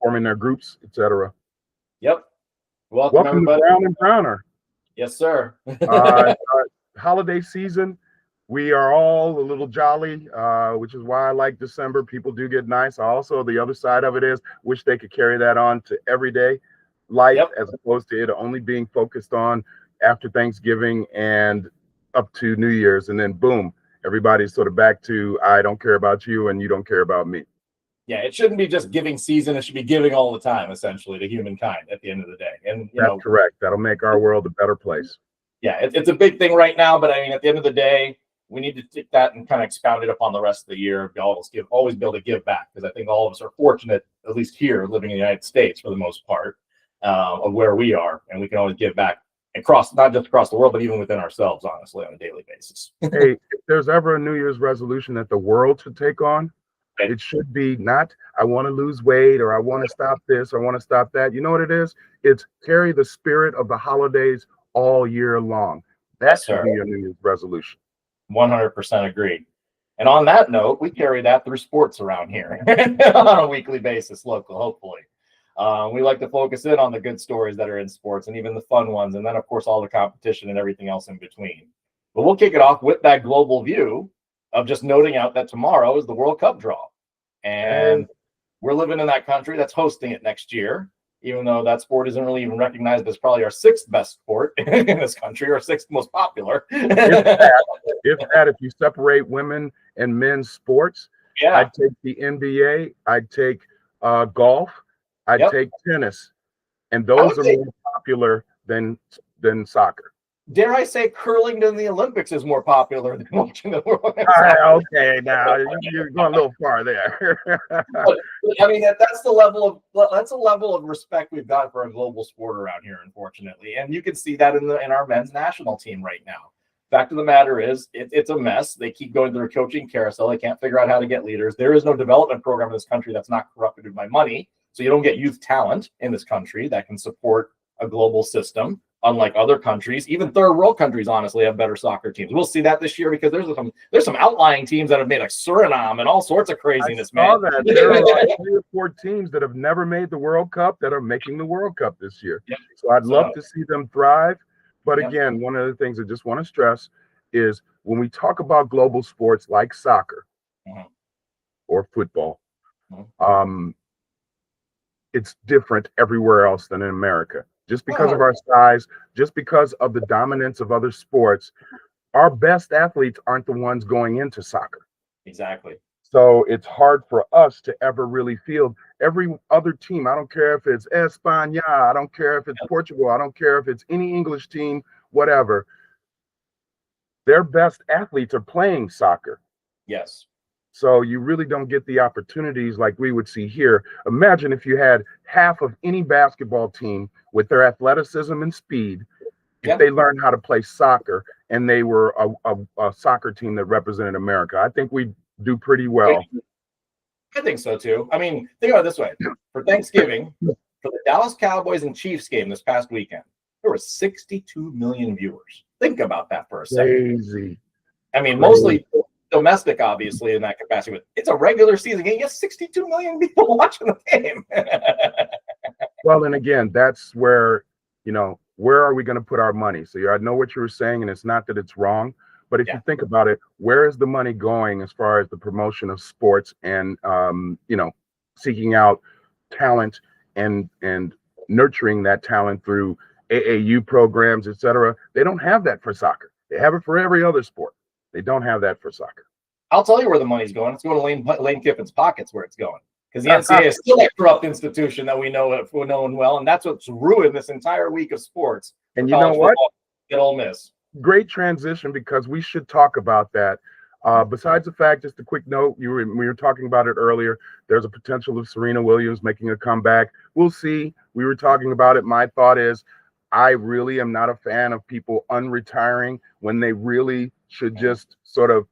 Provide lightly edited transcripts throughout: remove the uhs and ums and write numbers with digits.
forming their groups, etc. Yep. Welcome everybody. to Brown and Browner. Yes, sir. Holiday season. We are all a little jolly, which is why I like December. People do get nice. Also, the other side of it is, wish they could carry that on to everyday life, as opposed to it only being focused on after Thanksgiving and up to New Year's. And then boom, everybody's sort of back to, I don't care about you and you don't care about me. Yeah, it shouldn't be just giving season. It should be giving all the time, essentially, to humankind at the end of the day. And that's correct. That'll make our world a better place. Yeah, it's a big thing right now, but I mean, at the end of the day, we need to take that and kind of expound it upon the rest of the year. Always be able to give back, because I think all of us are fortunate, at least here, living in the United States for the most part, of where we are, and we can always give back across, not just across the world, but even within ourselves, honestly, on a daily basis. Hey, if there's ever a New Year's resolution that the world should take on, it should be not, I want to lose weight, or I want to stop this, or I want to stop that. You know what it is? It's carry the spirit of the holidays all year long. That should be your New Year's resolution. 100% agreed. And on that note, we carry that through sports around here on a weekly basis, local, hopefully. We like to focus in on the good stories that are in sports, and even the fun ones, and then, of course, all the competition and everything else in between. But we'll kick it off with that global view of just noting out that tomorrow is the World Cup draw. And we're living in that country that's hosting it next year, even though that sport isn't really even recognized as probably our sixth best sport in this country, or sixth most popular. If you separate women and men's sports, I'd take the NBA, I'd take golf, I'd take tennis, and those are more popular than soccer. Dare I say, curling in the Olympics is more popular than watching the World Cup. Okay, now you're going a little far there. I mean, that's a level of respect we've got for a global sport around here, unfortunately, and you can see that in our men's national team right now. Fact of the matter is, it's a mess. They keep going through a coaching carousel. They can't figure out how to get leaders. There is no development program in this country that's not corrupted by money, so you don't get youth talent in this country that can support a global system. Unlike other countries, even third world countries, honestly, have better soccer teams. We'll see that this year, because there's some outlying teams that have made, like Suriname and all sorts of craziness. I saw that. There are like 3 or 4 teams that have never made the World Cup that are making the World Cup this year. So I'd love to see them thrive. But again, one of the things I just want to stress is when we talk about global sports like soccer or football, it's different everywhere else than in America. Just because of our size, just because of the dominance of other sports, our best athletes aren't the ones going into soccer. Exactly. So it's hard for us to ever really field every other team. I don't care if it's España, I don't care if it's Portugal, I don't care if it's any English team, whatever. Their best athletes are playing soccer. Yes. So you really don't get the opportunities like we would see here. Imagine if you had half of any basketball team with their athleticism and speed, if they learned how to play soccer and they were a soccer team that represented America. I think we'd do pretty well. I think so too. I mean, think about it this way. For Thanksgiving, for the Dallas Cowboys and Chiefs game this past weekend, there were 62 million viewers. Think about that for a second. Crazy. I mean, mostly domestic, obviously, in that capacity, but it's a regular season game. You have 62 million people watching the game. Well, and again, that's where, where are we going to put our money? So I know what you were saying, and it's not that it's wrong, but if you think about it, where is the money going as far as the promotion of sports and, seeking out talent and nurturing that talent through AAU programs, etc. They don't have that for soccer. They have it for every other sport. They don't have that for soccer. I'll tell you where the money's going. It's going to Lane Kiffin's pockets, where it's going. Because the NCAA is still a corrupt institution that we know well, and that's what's ruined this entire week of sports. And you know what? At Ole Miss. Great transition, because we should talk about that. Besides the fact, just a quick note, we were talking about it earlier. There's a potential of Serena Williams making a comeback. We'll see. We were talking about it. My thought is, I really am not a fan of people unretiring when they really should just sort of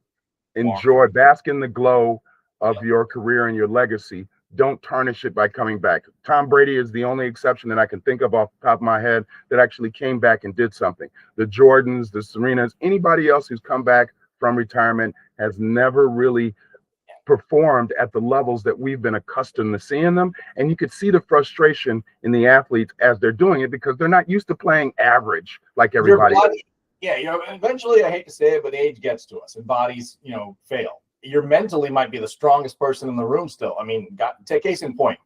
enjoy, bask in the glow of your career and your legacy. Don't tarnish it by coming back. Tom Brady is the only exception that I can think of off the top of my head that actually came back and did something. The Jordans, the Serenas, anybody else who's come back from retirement has never really performed at the levels that we've been accustomed to seeing them. And you could see the frustration in the athletes as they're doing it because they're not used to playing average like everybody. Yeah, eventually, I hate to say it, but age gets to us and bodies, fail. You mentally might be the strongest person in the room still. I mean, take case in point.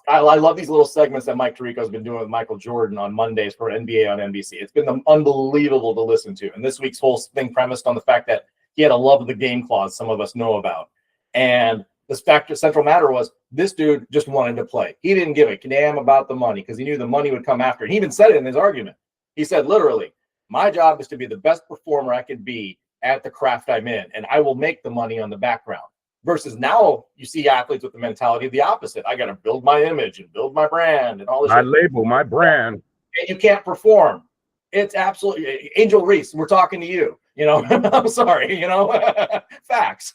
I love these little segments that Mike Tirico has been doing with Michael Jordan on Mondays for NBA on NBC. It's been unbelievable to listen to. And this week's whole thing premised on the fact that he had a love of the game clause some of us know about. And the central matter was this dude just wanted to play. He didn't give a damn about the money because he knew the money would come after. And he even said it in his argument. He said, literally, my job is to be the best performer I can be at the craft I'm in, and I will make the money on the background. Versus now you see athletes with the mentality of the opposite. I got to build my image and build my brand and all this. My label, my brand. And you can't perform. It's absolutely Angel Reese. We're talking to you. I'm sorry. Facts.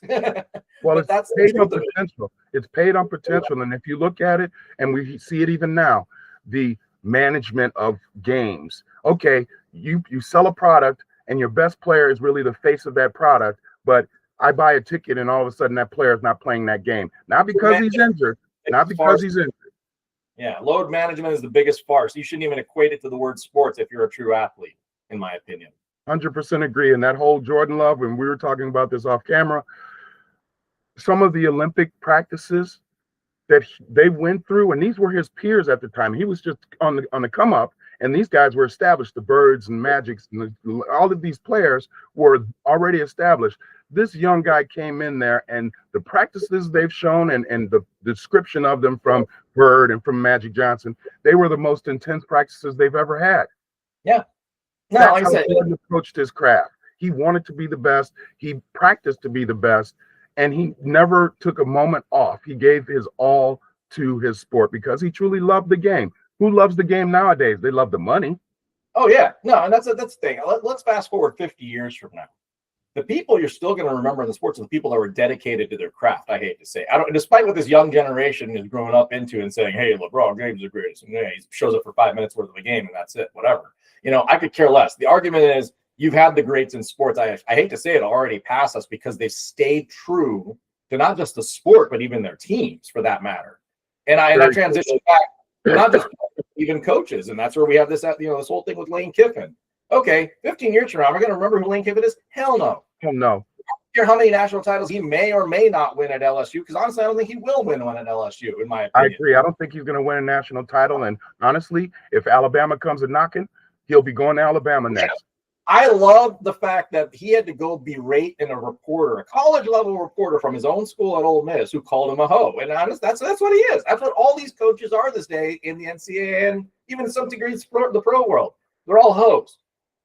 Well, it's paid on potential. It's paid on potential, and if you look at it, and we see it even now, the management of games. Okay, you sell a product, and your best player is really the face of that product, but I buy a ticket and all of a sudden that player is not playing that game. Not because he's injured. Not because he's injured. Yeah, load management is the biggest farce. You shouldn't even equate it to the word sports if you're a true athlete, in my opinion. 100% agree. And that whole Jordan love, when we were talking about this off camera, some of the Olympic practices that they went through, and these were his peers at the time. He was just on the come up, and these guys were established. The Birds and Magics and all of these players were already established. This young guy came in there, and the practices they've shown and the description of them from Bird and from Magic Johnson, they were the most intense practices they've ever had. Yeah. No, That's like I said, how Jordan approached his craft. He wanted to be the best. He practiced to be the best, and he never took a moment off. He gave his all to his sport because he truly loved the game. Who loves the game nowadays? They love the money. Oh, yeah. No, and that's the thing. Let's fast forward 50 years from now. The people you're still going to remember in the sports are the people that were dedicated to their craft. I hate to say, despite what this young generation is growing up into and saying, "Hey, LeBron James is the greatest," and he shows up for 5 minutes worth of a game and that's it. Whatever. I could care less. The argument is you've had the greats in sports. I hate to say it, already past us because they've stayed true to not just the sport but even their teams for that matter. And I transition back. They're not just even coaches, and that's where we have this. This whole thing with Lane Kiffin. Okay, 15 years from now, we're going to remember who Lane Kiffin is? Hell no. Hell no. I don't care how many national titles he may or may not win at LSU, because honestly, I don't think he will win one at LSU, in my opinion. I agree. I don't think he's going to win a national title. And honestly, if Alabama comes a knocking, he'll be going to Alabama next. Yeah. I love the fact that he had to go berate a reporter, a college-level reporter from his own school at Ole Miss, who called him a hoe. And honestly, that's what he is. That's what all these coaches are this day in the NCAA and even to some degree the pro world. They're all hoes.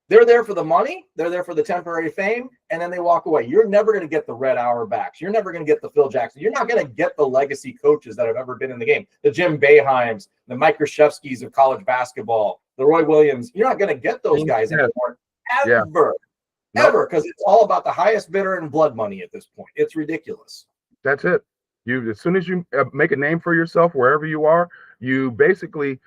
They're there for the money. They're there for the temporary fame, and then they walk away. You're never going to get the Red Auerbachs. You're never going to get the Phil Jackson. You're not going to get the legacy coaches that have ever been in the game. The Jim Boeheims, the Mike Krzyzewskis of college basketball, the Roy Williams. You're not going to get those guys anymore. Ever, because it's all about the highest bidder and blood money at this point. It's ridiculous. That's it. As soon as you make a name for yourself wherever you are, you basically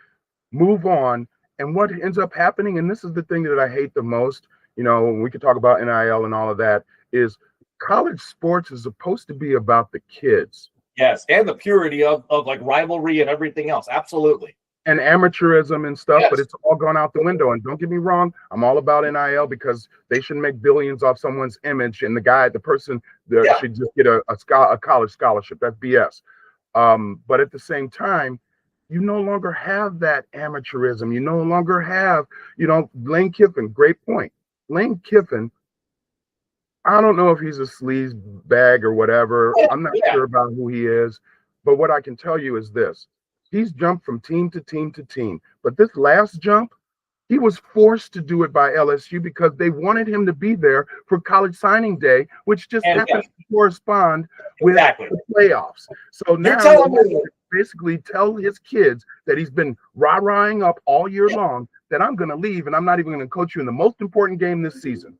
move on. And what ends up happening, and this is the thing that I hate the most, we could talk about NIL and all of that, is college sports is supposed to be about the kids. Yes, and the purity of like rivalry and everything else. Absolutely. And amateurism and stuff, yes. But it's all gone out the window. And don't get me wrong, I'm all about NIL because they should make billions off someone's image, and the person should just get a college scholarship. That's BS. But at the same time, you no longer have that amateurism. You no longer have, Lane Kiffin, great point. Lane Kiffin, I don't know if he's a sleaze bag or whatever. I'm not sure about who he is. But what I can tell you is this. He's jumped from team to team to team. But this last jump, he was forced to do it by LSU because they wanted him to be there for college signing day, which just happens to correspond with the playoffs. So now basically tell his kids that he's been rah-rahing up all year long that I'm going to leave and I'm not even going to coach you in the most important game this season.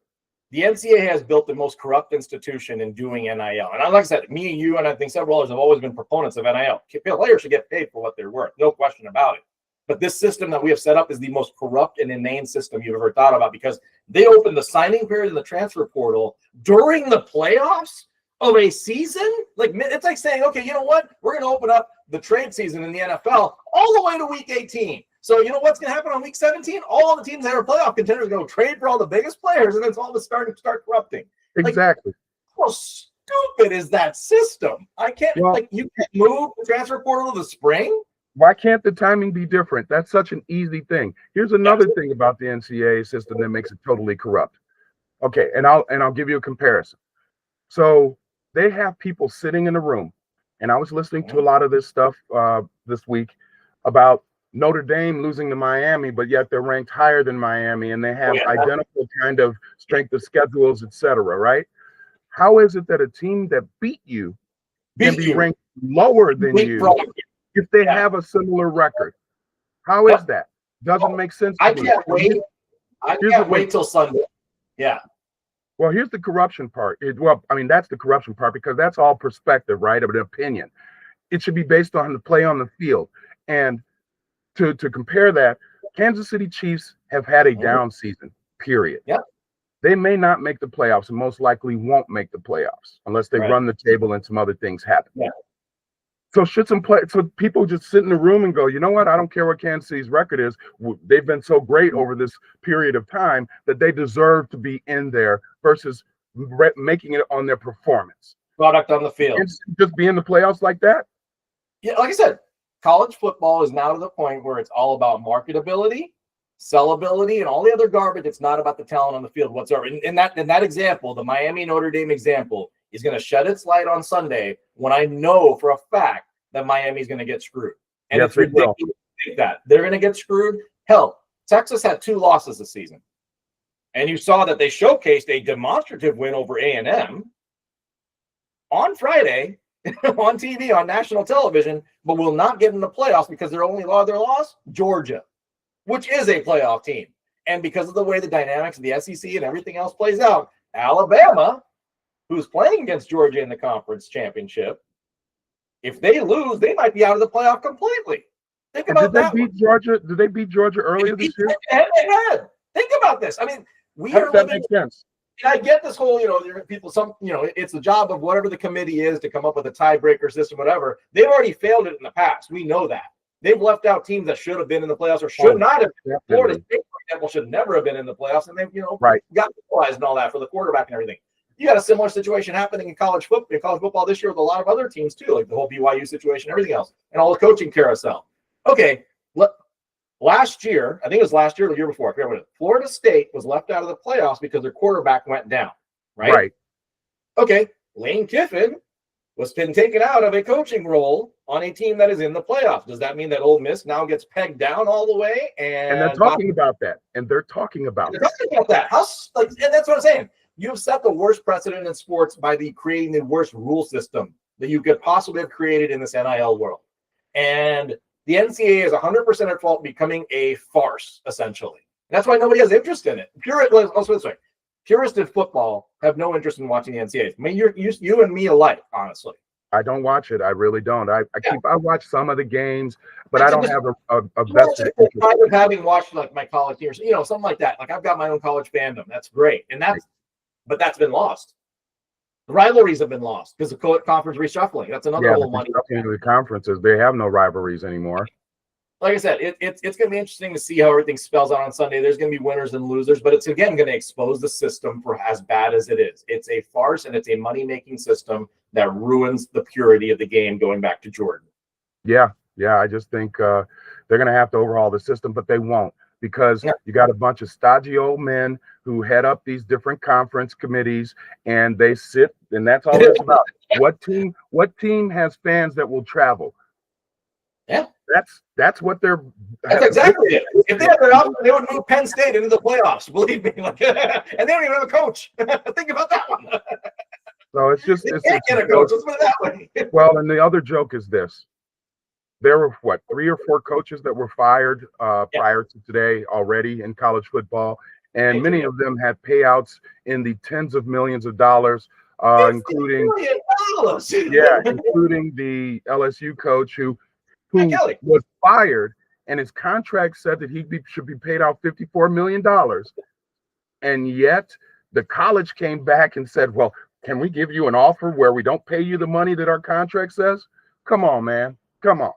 The NCAA has built the most corrupt institution in doing NIL. And like I said, me and you, and I think several others have always been proponents of NIL. Players should get paid for what they're worth. No question about it. But this system that we have set up is the most corrupt and inane system you've ever thought about because they opened the signing period in the transfer portal during the playoffs. of a season? Like, it's like saying, okay, you know what? We're going to open up the trade season in the NFL all the way to week 18. So you know what's going to happen on week 17? All the teams that are playoff contenders are going to trade for all the biggest players, and then it's all to start corrupting. Exactly. Like, how stupid is that system? I can't, you can't move the transfer portal to the spring? Why can't the timing be different? That's such an easy thing. Here's another thing about the NCAA system that makes it totally corrupt. Okay, and I'll give you a comparison. So they have people sitting in a room, and I was listening to a lot of this stuff this week about Notre Dame losing to Miami, but yet they're ranked higher than Miami, and they have identical kind of strength of schedules, etc. Right? How is it that a team that beat you can be ranked lower than you if they have a similar record? How is that? Doesn't make sense. I can't wait. I can't wait till Sunday. Yeah. Well, here's the corruption part. That's the corruption part because that's all perspective, right? Of an opinion. It should be based on the play on the field. And to compare that, Kansas City Chiefs have had a down season, period. Yeah. They may not make the playoffs and most likely won't make the playoffs unless they run the table and some other things happen. Yeah. So so people just sit in the room and go, you know what? I don't care what Kansas City's record is. They've been so great over this period of time that they deserve to be in there versus making it on their performance. Product on the field. And just be in the playoffs like that? Yeah, like I said, college football is now to the point where it's all about marketability, sellability, and all the other garbage. It's not about the talent on the field whatsoever. In that example, the Miami Notre Dame example, is going to shed its light on Sunday when I know for a fact that Miami's going to get screwed. And it's ridiculous to think that. They're going to get screwed. Hell, Texas had 2 losses this season. And you saw that they showcased a demonstrative win over A&M on Friday on TV, on national television, but will not get in the playoffs because their only loss, Georgia, which is a playoff team. And because of the way the dynamics of the SEC and everything else plays out, Alabama, who's playing against Georgia in the conference championship, if they lose, they might be out of the playoff completely. Think about that. Did they beat Georgia earlier this year? Think about this. I mean, How does that make sense? And I get this whole, it's the job of whatever the committee is to come up with a tiebreaker system, whatever. They've already failed it in the past. We know that. They've left out teams that should have been in the playoffs or should not have been. Florida State, for example, should never have been in the playoffs, and they've, got penalized and all that for the quarterback and everything. You got a similar situation happening in college football this year with a lot of other teams too, like the whole BYU situation, everything else, and all the coaching carousel. Okay, last year, I think it was last year or the year before, I forget what it was, Florida State was left out of the playoffs because their quarterback went down, right? Right. Okay, Lane Kiffin was been taken out of a coaching role on a team that is in the playoffs. Does that mean that Ole Miss now gets pegged down all the way? And they're talking about that. And that's what I'm saying. You've set the worst precedent in sports by creating the worst rule system that you could possibly have created in this NIL world. And the NCAA is 100% at fault, becoming a farce, essentially. And that's why nobody has interest in it. Purists in football have no interest in watching the NCAA. I mean, you and me alike, honestly. I don't watch it. I really don't. I watch some of the games, but I don't have a vested interest. Kind of having watched like my college years, something like that. Like I've got my own college fandom. That's great. But that's been lost. The rivalries have been lost because of conference reshuffling. That's another whole money. The conferences, they have no rivalries anymore. Like I said, it's going to be interesting to see how everything spells out on Sunday. There's going to be winners and losers, but it's again going to expose the system for as bad as it is. It's a farce and it's a money-making system that ruins the purity of the game going back to Jordan. Yeah. I just think they're going to have to overhaul the system, but they won't. Because you got a bunch of stodgy old men who head up these different conference committees, and they sit, and that's all it's about. What team has fans that will travel? Yeah, that's what they're. That's exactly it. If they had their option, they would move Penn State into the playoffs. Believe me, and they don't even have a coach. Think about that one. So it's just they can't get a coach. Let's put it that way. Well, and the other joke is this. There were 3 or 4 coaches that were fired prior to today already in college football, and many of them had payouts in the tens of millions of dollars, including the LSU coach who was fired, and his contract said that should be paid out $54 million, and yet the college came back and said, well, Can we give you an offer where we don't pay you the money that our contract says? Come on, man. Come on.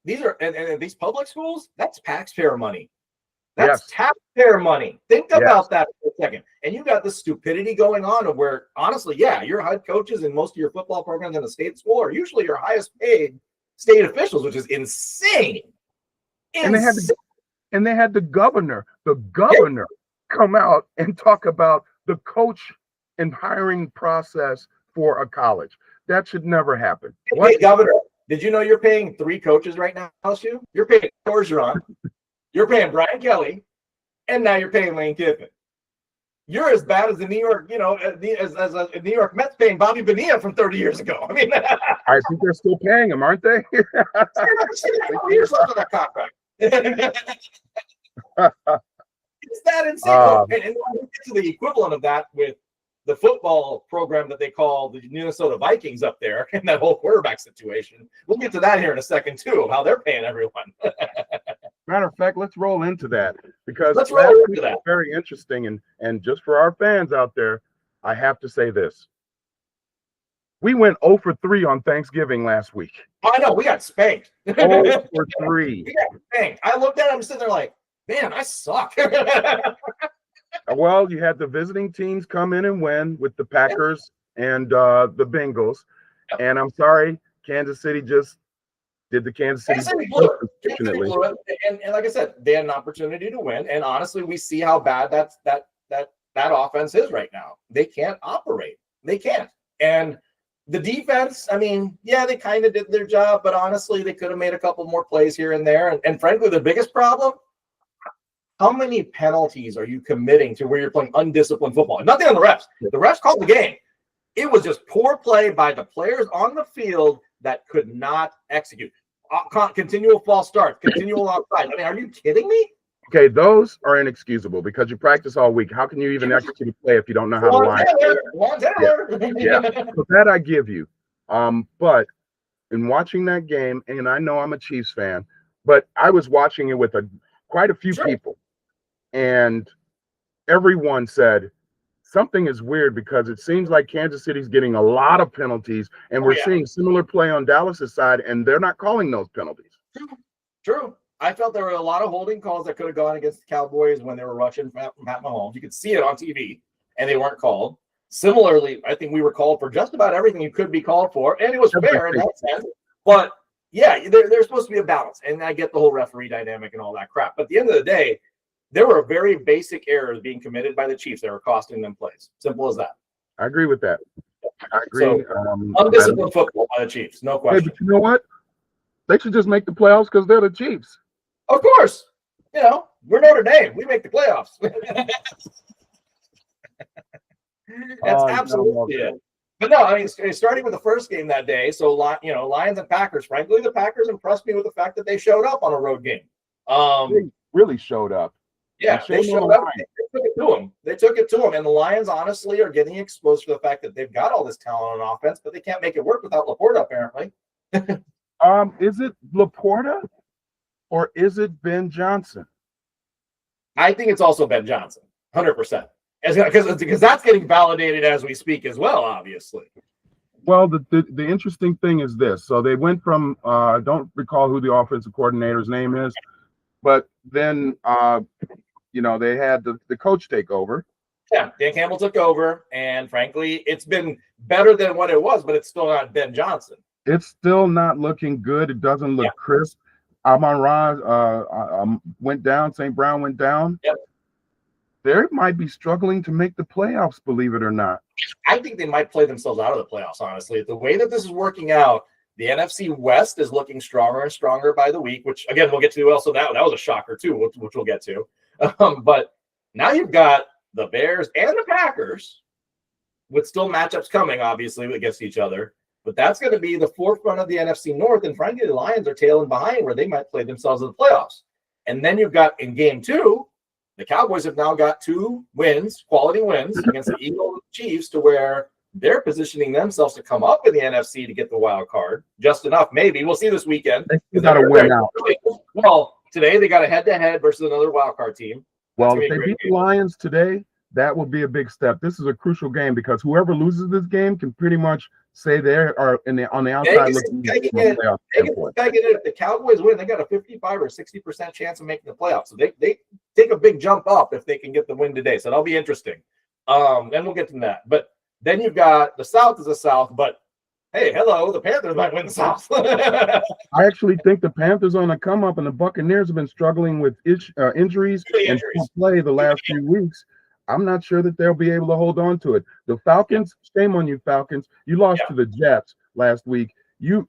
These are and these public schools, that's taxpayer money. That's Yes. taxpayer money. Think Yes. about that for a second. And you got this stupidity going on of where, honestly, yeah, your head coaches and most of your football programs in the state school are usually your highest paid state officials, which is insane. And they had the governor come out and talk about the coach and hiring process for a college. That should never happen. Hey, Governor, did you know you're paying 3 coaches right now, LSU? You're paying Orgeron, you're paying Brian Kelly, and now you're paying Lane Kiffin. You're as bad as the New York, as a New York Mets paying Bobby Bonilla from 30 years ago. I mean, I think they're still paying him, aren't they? years left on that contract. It's that insane. And we'll get to the equivalent of that with the football program that they call the Minnesota Vikings up there and that whole quarterback situation. We'll get to that here in a second, too, of how they're paying everyone. Matter of fact, let's roll into that because that's very interesting. And just for our fans out there, I have to say this. We went 0 for 3 on Thanksgiving last week. Oh, I know. We got spanked. 0 for 3. We got spanked. I looked at him sitting there like, man, I suck. Well, you had the visiting teams come in and win with the Packers and the Bengals. And I'm sorry, Kansas City just did the Kansas City blew it. And like I said, they had an opportunity to win. And honestly, we see how bad that offense is right now. They can't operate. They can't. And the defense, I mean, yeah, they kind of did their job, but honestly, they could have made a couple more plays here and there. And frankly, the biggest problem, how many penalties are you committing to where you're playing undisciplined football? Nothing on the refs. The refs called the game. It was just poor play by the players on the field that could not execute. Continual false starts, continual outside. I mean, are you kidding me? Okay, those are inexcusable because you practice all week. How can you even execute a play if you don't know how to line? Yeah, so that I give you. But in watching that game, and I know I'm a Chiefs fan, but I was watching it with quite a few people. And everyone said something is weird because it seems like Kansas City's getting a lot of penalties, and we're seeing similar play on Dallas's side, and they're not calling those penalties. True. I felt there were a lot of holding calls that could have gone against the Cowboys when they were rushing from Pat Mahomes. You could see it on TV, and they weren't called. Similarly, I think we were called for just about everything you could be called for, and it was fair in that sense. But yeah, there's supposed to be a balance, and I get the whole referee dynamic and all that crap. But at the end of the day, there were very basic errors being committed by the Chiefs that were costing them plays. Simple as that. I agree with that. I agree. So, undisciplined football by the Chiefs, no question. Hey, but you know what? They should just make the playoffs because they're the Chiefs. Of course. We're Notre Dame. We make the playoffs. That's absolutely it. But no, I mean, starting with the first game that day, so, Lions and Packers, frankly, the Packers impressed me with the fact that they showed up on a road game. They really showed up. Yeah, they showed up. They took it to them. And the Lions, honestly, are getting exposed for the fact that they've got all this talent on offense, but they can't make it work without Laporta, apparently. Is it Laporta or is it Ben Johnson? I think it's also Ben Johnson, 100%. Because that's getting validated as we speak as well, obviously. Well, the interesting thing is this. So they went from, I don't recall who the offensive coordinator's name is, but then, they had the coach take over. Yeah, Dan Campbell took over, and frankly, it's been better than what it was, but it's still not Ben Johnson. It's still not looking good. It doesn't look crisp. Amon-Ra went down. St. Brown went down. Yep. They might be struggling to make the playoffs, believe it or not. I think they might play themselves out of the playoffs, honestly. The way that this is working out, the NFC West is looking stronger and stronger by the week, which, again, we'll get to. Also, that was a shocker, too, which we'll get to. But now you've got the Bears and the Packers with still matchups coming, obviously, against each other. But that's going to be the forefront of the NFC North. And frankly, the Lions are tailing behind where they might play themselves in the playoffs. And then you've got in game 2, the Cowboys have now got 2 wins, quality wins against the Eagles and the Chiefs to where they're positioning themselves to come up in the NFC to get the wild card. Just enough, maybe. We'll see this weekend. They got to win out. Well, today they got a head-to-head versus another wild card team. Well, if they beat the Lions today, that will be a big step. This is a crucial game because whoever loses this game can pretty much say they are on the outside looking from a playoff standpoint. If the Cowboys win, they got a 55 or 60% chance of making the playoffs. So they take a big jump up if they can get the win today. So that'll be interesting. And we'll get to that. But then you've got the South is the South, but hey, hello, the Panthers might win the South. I actually think the Panthers are on the come up, and the Buccaneers have been struggling with injuries and play the last few weeks. I'm not sure that they'll be able to hold on to it. The Falcons, shame on you, Falcons. You lost to the Jets last week. You're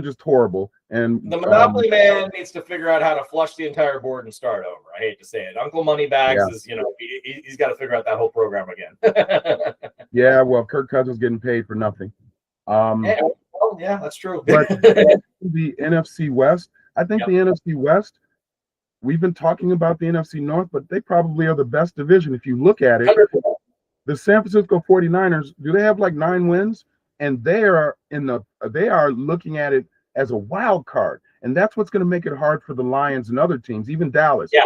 just horrible. And the Monopoly man needs to figure out how to flush the entire board and start over. I hate to say it. Uncle Moneybags is, he's got to figure out that whole program again. Yeah, well, Kirk Cousins getting paid for nothing. Yeah, that's true. But the NFC West, I think the NFC West, we've been talking about the NFC North, but they probably are the best division. If you look at it, 100%. The San Francisco 49ers, do they have like 9 wins? And they are looking at it as a wild card. And that's what's going to make it hard for the Lions and other teams, even Dallas. Yeah.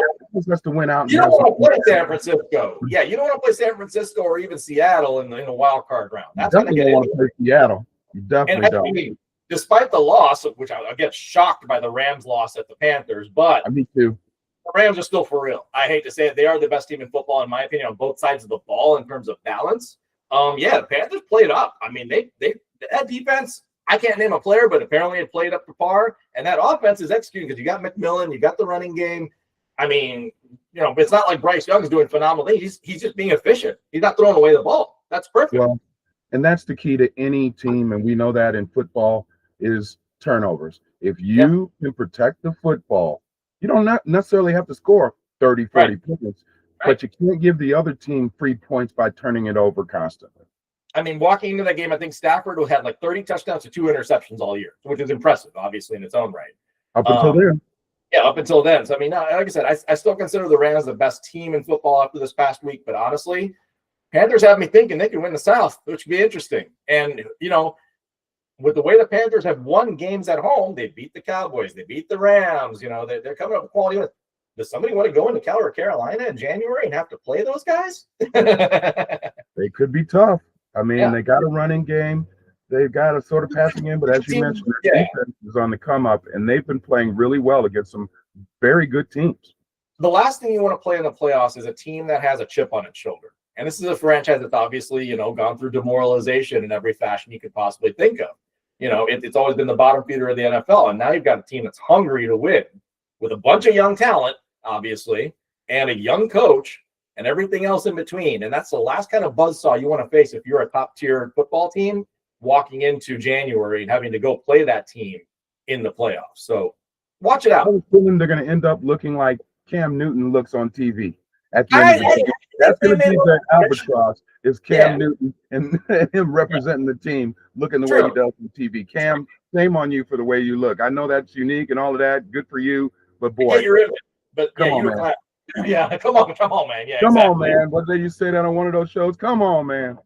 Has to win out. You don't want to play San Francisco. Yeah, you don't want to play San Francisco or even Seattle in a wild card round. That's going to get want to play Seattle. You definitely don't. I mean, despite the loss, which I get shocked by the Rams' loss at the Panthers, but me too. The Rams are still for real. I hate to say it, they are the best team in football, in my opinion, on both sides of the ball in terms of balance. The Panthers played up. I mean, that defense, I can't name a player, but apparently it played up to par. And that offense is executing because you got McMillan, you got the running game. I mean, it's not like Bryce Young's doing phenomenal things. He's just being efficient. He's not throwing away the ball. That's perfect. Well, and that's the key to any team, and we know that in football is turnovers. If you can protect the football, you don't not necessarily have to score 30, 40 points, but you can't give the other team free points by turning it over constantly. I mean, walking into that game, I think Stafford had like 30 touchdowns to 2 interceptions all year, which is impressive, obviously, in its own right. Up until then. Yeah, up until then. So, I mean, like I said, I still consider the Rams the best team in football after this past week, but honestly, Panthers have me thinking they can win the South, which would be interesting. And, with the way the Panthers have won games at home, they beat the Cowboys, they beat the Rams, they're coming up with quality wins. Does somebody want to go into Carolina in January and have to play those guys? They could be tough. I mean, they got a running game. They've got a sort of passing game, but as you mentioned, their defense is on the come up, and they've been playing really well against some very good teams. The last thing you want to play in the playoffs is a team that has a chip on its shoulder. And this is a franchise that's obviously, gone through demoralization in every fashion you could possibly think of. It's always been the bottom feeder of the NFL. And now you've got a team that's hungry to win with a bunch of young talent, obviously, and a young coach and everything else in between. And that's the last kind of buzzsaw you want to face if you're a top-tier football team walking into January and having to go play that team in the playoffs. So watch it out. I have a feeling they're going to end up looking like Cam Newton looks on TV. At the end of the game. That's going to be the albatross is Cam Newton and him representing the team, looking the way he does on TV. Cam, shame on you for the way you look. I know that's unique and all of that. Good for you, but boy, you're in it. But come on, man. Come on, man. Yeah, come on, man. What did you say that on one of those shows? Come on, man.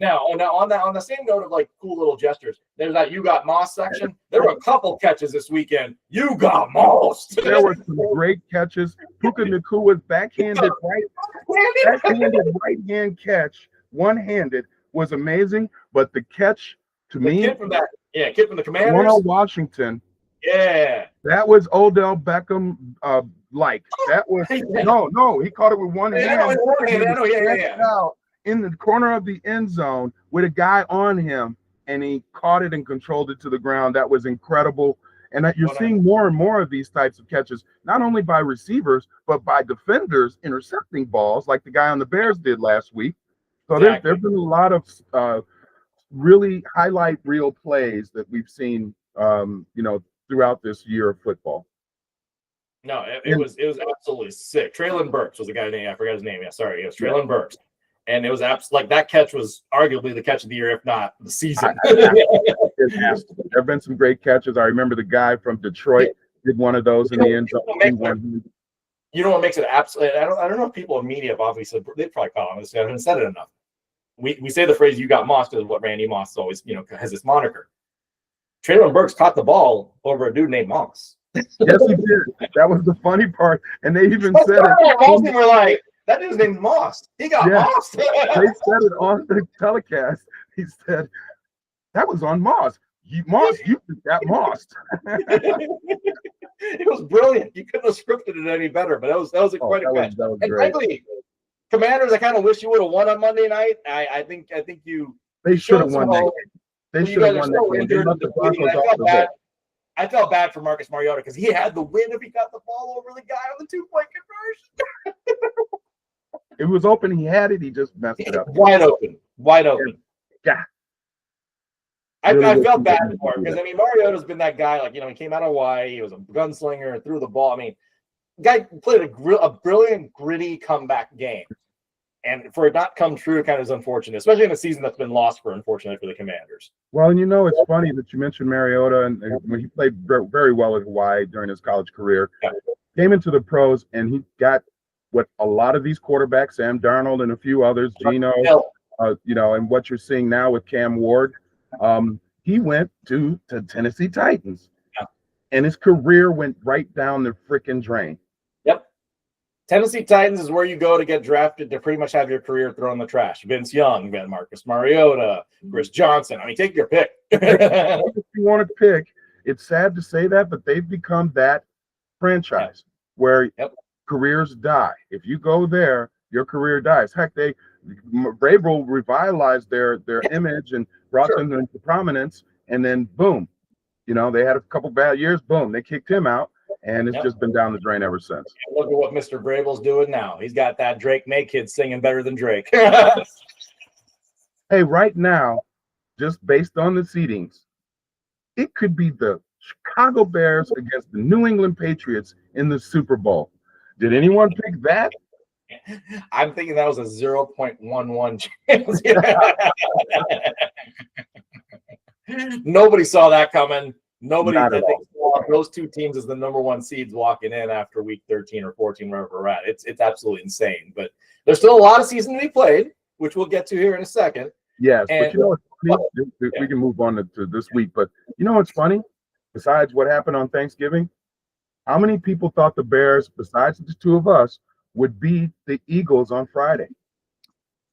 Now on the same note of like cool little gestures, there's that you got moss section. There were a couple catches this weekend. You got mossed. There were some great catches. Puka Nakua's backhanded right hand catch, one-handed, was amazing. But the catch to me, kid from the Commanders, one on Washington. Yeah, that was Odell Beckham. That was no, he caught it with one hand. Out in the corner of the end zone with a guy on him, and he caught it and controlled it to the ground. That was incredible. And you're seeing more and more of these types of catches, not only by receivers, but by defenders intercepting balls like the guy on the Bears did last week. So there's been a lot of really highlight reel plays that we've seen, throughout this year of football. No, it was absolutely sick. Traylon Burks was the guy's name. I forgot his name. Yeah, sorry. It was Traylon Burks. And it was that catch was arguably the catch of the year, if not the season. It has to be. There have been some great catches. I remember the guy from Detroit did one of those in the end zone. You know what makes it absolutely? I don't know if people in media have obviously they probably caught on this. I haven't said it enough. We say the phrase "you got mossed" is what Randy Moss always has this moniker. Traylon Burks caught the ball over a dude named Moss. Yes, he did. That was the funny part, and they even said it. Most people were like, That dude's named Moss. He got Yeah. Moss. They said it on the telecast. He said, that was on Moss. You got Moss. It was brilliant. You couldn't have scripted it any better, but that was quite a catch. That was And great. frankly, Commanders, I kind of wish you would have won on Monday night. I think you They should have showed some won that hope. game. They You should guys have are won that so game. They injured left and the depleted. Broncos off the hook. I felt bad for Marcus Mariota because he had the win if he got the ball over the guy on the 2-point conversion. It was open. He had it. He just messed it up. Wide open. Yeah. I Really felt good bad team for him because, Mariota's been that guy. Like, he came out of Hawaii. He was a gunslinger, threw the ball. Guy played a brilliant, gritty comeback game. And for it not come true kind of is unfortunate, especially in a season that's been lost unfortunately, for the Commanders. Well, and it's funny that you mentioned Mariota, and when he played very well at Hawaii during his college career, came into the pros, and he got what a lot of these quarterbacks, Sam Darnold and a few others, Geno, and what you're seeing now with Cam Ward, he went to Tennessee Titans, and his career went right down the freaking drain. Yep. Tennessee Titans is where you go to get drafted to pretty much have your career thrown in the trash. Vince Young, Marcus Mariota, Chris Johnson. Take your pick. If you want to pick, it's sad to say that, but they've become that franchise where careers die. If you go there, your career dies. Heck, Vrabel revitalized their image and brought them into prominence, and then boom, they had a couple bad years. Boom, they kicked him out. And it's just been down the drain ever since. Look at what Mr. Vrabel's doing now. He's got that Drake May kid singing better than Drake. Hey, right now, just based on the seedings, it could be the Chicago Bears against the New England Patriots in the Super Bowl. Did anyone pick that? I'm thinking that was a 0.11 chance. Nobody saw that coming. Nobody did those two teams as the number one seeds walking in after week 13 or 14, wherever we're at. It's absolutely insane. But there's still a lot of season to be played, which we'll get to here in a second. Yes, but what's funny? We can move on to this week. But what's funny? Besides what happened on Thanksgiving, how many people thought the Bears, besides the two of us, would beat the Eagles on Friday?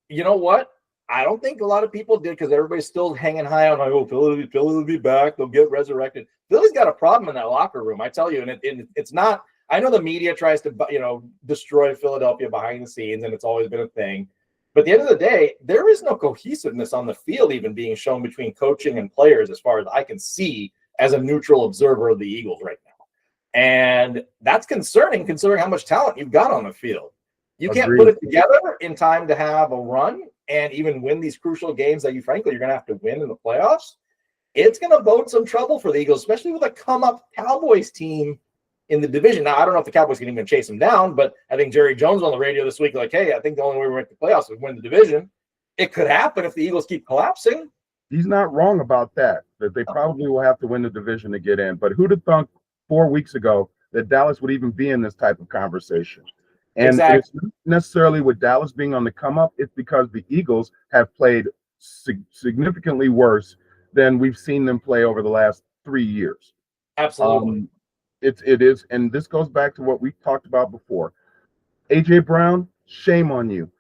You know what? I don't think a lot of people did because everybody's still hanging high on, Philly will be back. They'll get resurrected. Philly's got a problem in that locker room, I tell you. And it's not – I know the media tries to, destroy Philadelphia behind the scenes, and it's always been a thing. But at the end of the day, there is no cohesiveness on the field even being shown between coaching and players as far as I can see as a neutral observer of the Eagles right now. And that's concerning considering how much talent you've got on the field. You can't put it together in time to have a run and even win these crucial games that you're going to have to win in the playoffs. It's going to bode some trouble for the Eagles, especially with a come-up Cowboys team in the division. Now, I don't know if the Cowboys can even chase them down, but I think Jerry Jones on the radio this week, hey, I think the only way we make the playoffs is win the division. It could happen if the Eagles keep collapsing. He's not wrong about that they probably will have to win the division to get in. But who'd have thunk 4 weeks ago that Dallas would even be in this type of conversation? And it's not necessarily with Dallas being on the come up. It's because the Eagles have played significantly worse than we've seen them play over the last 3 years. Absolutely. It is. And this goes back to what we talked about before. AJ Brown, shame on you.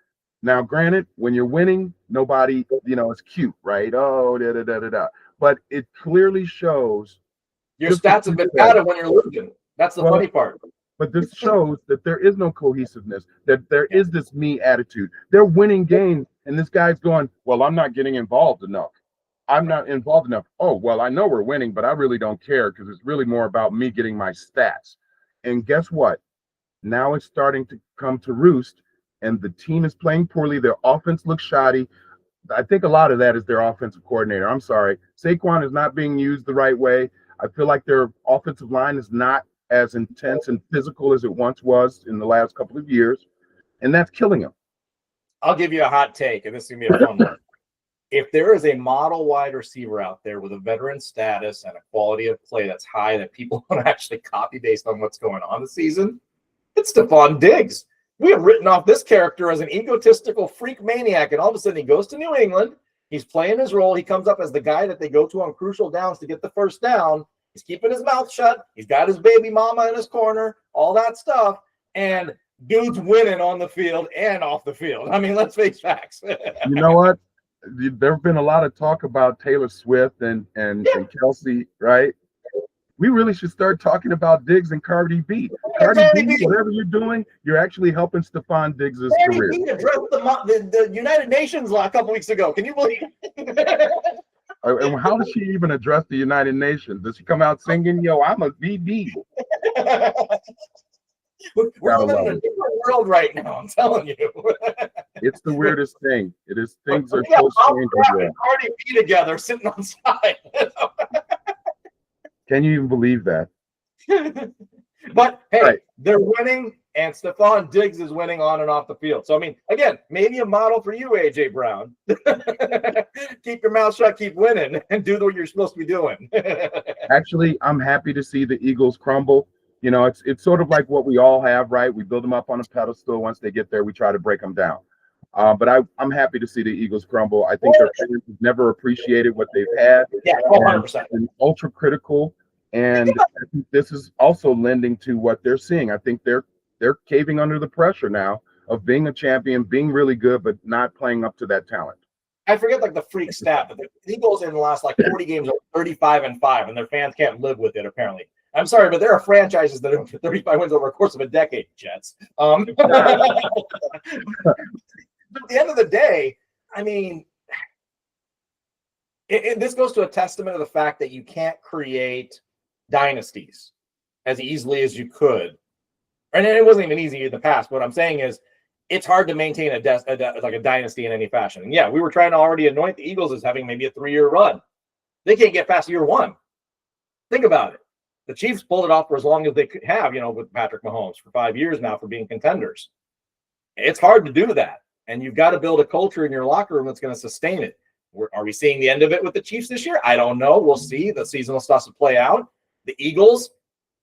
Now, granted, when you're winning, nobody, it's cute, right? Oh, da. But it clearly shows. Your stats have been bad when you're losing. That's the funny part. But this shows that there is no cohesiveness, that there is this me attitude. They're winning games, and this guy's going, well, I'm not getting involved enough. I'm not involved enough. Oh, well, I know we're winning, but I really don't care because it's really more about me getting my stats. And guess what? Now it's starting to come to roost, and the team is playing poorly. Their offense looks shoddy. I think a lot of that is their offensive coordinator. I'm sorry. Saquon is not being used the right way. I feel like their offensive line is not as intense and physical as it once was in the last couple of years, and that's killing them. I'll give you a hot take, and this is going to be a fun one. If there is a model wide receiver out there with a veteran status and a quality of play that's high that people want to actually copy based on what's going on this season, it's Stephon Diggs. We have written off this character as an egotistical freak maniac, and all of a sudden he goes to New England. He's playing his role. He comes up as the guy that they go to on crucial downs to get the first down. He's keeping his mouth shut. He's got his baby mama in his corner, all that stuff. And dudes winning on the field and off the field. I mean, let's face facts. You know what? There have been a lot of talk about Taylor Swift and Kelsey, right? We really should start talking about Diggs and Cardi B. Cardi B, whatever you're doing, you're actually helping Stephon Diggs' career. Cardi B addressed the United Nations a couple weeks ago. Can you believe it? And how does she even address the United Nations? Does she come out singing, "Yo, I'm a VB"? We're living in a different world right now. I'm telling you. It's the weirdest thing. It is. Things are so strange. Cardi B together, sitting on side. Can you even believe that? But hey, right. They're winning, and Stephon Diggs is winning on and off the field. So I mean, again, maybe a model for you, AJ Brown. Keep your mouth shut, keep winning, and do what you're supposed to be doing. Actually, I'm happy to see the Eagles crumble. You know, it's sort of like what we all have, right? We build them up on a pedestal. Once they get there, we try to break them down. But I'm happy to see the Eagles crumble. I think their fans have never appreciated what they've had. Yeah, 100%. And ultra critical. And I think this is also lending to what they're seeing. I think they're caving under the pressure now of being a champion, being really good, but not playing up to that talent. I forget the freak stat, but the Eagles in the last 40 games are 35-5, and their fans can't live with it apparently. I'm sorry, but there are franchises that have 35 wins over a course of a decade, Jets. But at the end of the day, I mean, this goes to a testament of the fact that you can't create dynasties as easily as you could. And it wasn't even easy in the past. What I'm saying is it's hard to maintain a dynasty in any fashion. And yeah, we were trying to already anoint the Eagles as having maybe a 3-year run. They can't get past year one. Think about it. The Chiefs pulled it off for as long as they could have, with Patrick Mahomes for 5 years now for being contenders. It's hard to do that. And you've got to build a culture in your locker room that's going to sustain it. Are we seeing the end of it with the Chiefs this year? I don't know. We'll see. The season will start to play out. The Eagles,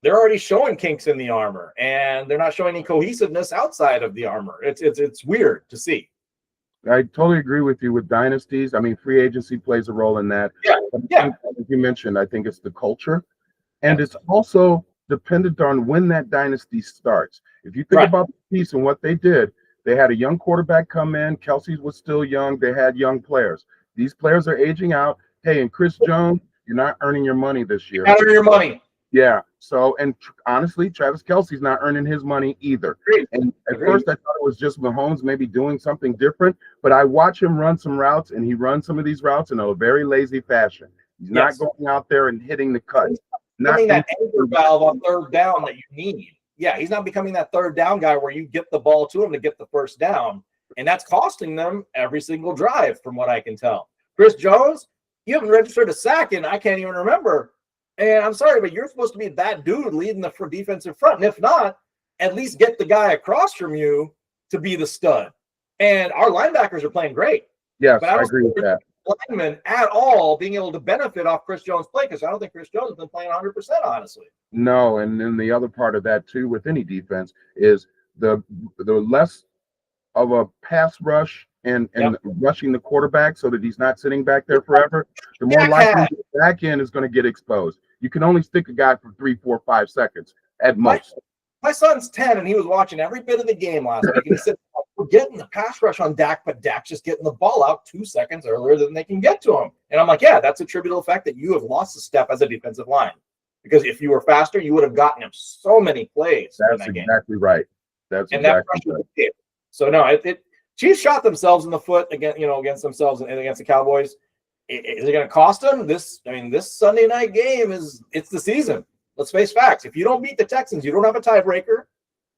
they're already showing kinks in the armor, and they're not showing any cohesiveness outside of the armor. It's weird to see. I totally agree with you with dynasties. I mean, free agency plays a role in that. Yeah. As you mentioned, I think it's the culture. And it's also dependent on when that dynasty starts. If you think about the Chiefs and what they did, they had a young quarterback come in. Kelsey was still young. They had young players. These players are aging out. Hey, and Chris Jones, you're not earning your money this year. You're not earning your money. Yeah. So, and honestly, Travis Kelce's not earning his money either. And at first, I thought it was just Mahomes maybe doing something different. But I watch him run some routes, and he runs some of these routes in a very lazy fashion. He's not going out there and hitting the cuts. Not that anchor valve on third down that you need. Yeah, he's not becoming that third down guy where you get the ball to him to get the first down. And that's costing them every single drive, from what I can tell. Chris Jones, you haven't registered a sack in, I can't even remember. And I'm sorry, but you're supposed to be that dude leading the defensive front. And if not, at least get the guy across from you to be the stud. And our linebackers are playing great. Yes, I agree with that. Lineman at all being able to benefit off Chris Jones' play, because I don't think Chris Jones has been playing 100%, honestly. No, and then the other part of that too with any defense is the less of a pass rush and rushing the quarterback so that he's not sitting back there forever, the more likely the back end is going to get exposed. You can only stick a guy for 3, 4, 5 seconds at most. My son's 10, and he was watching every bit of the game last week, and he said, we're getting the pass rush on Dak, but Dak's just getting the ball out 2 seconds earlier than they can get to him. And I'm like, yeah, that's attributable to the fact that you have lost a step as a defensive line. Because if you were faster, you would have gotten him so many plays. That's exactly right. That's exactly right. So no, Chiefs shot themselves in the foot against themselves and against the Cowboys. Is it going to cost them? This Sunday night game it's the season. Let's face facts. If you don't beat the Texans, you don't have a tiebreaker.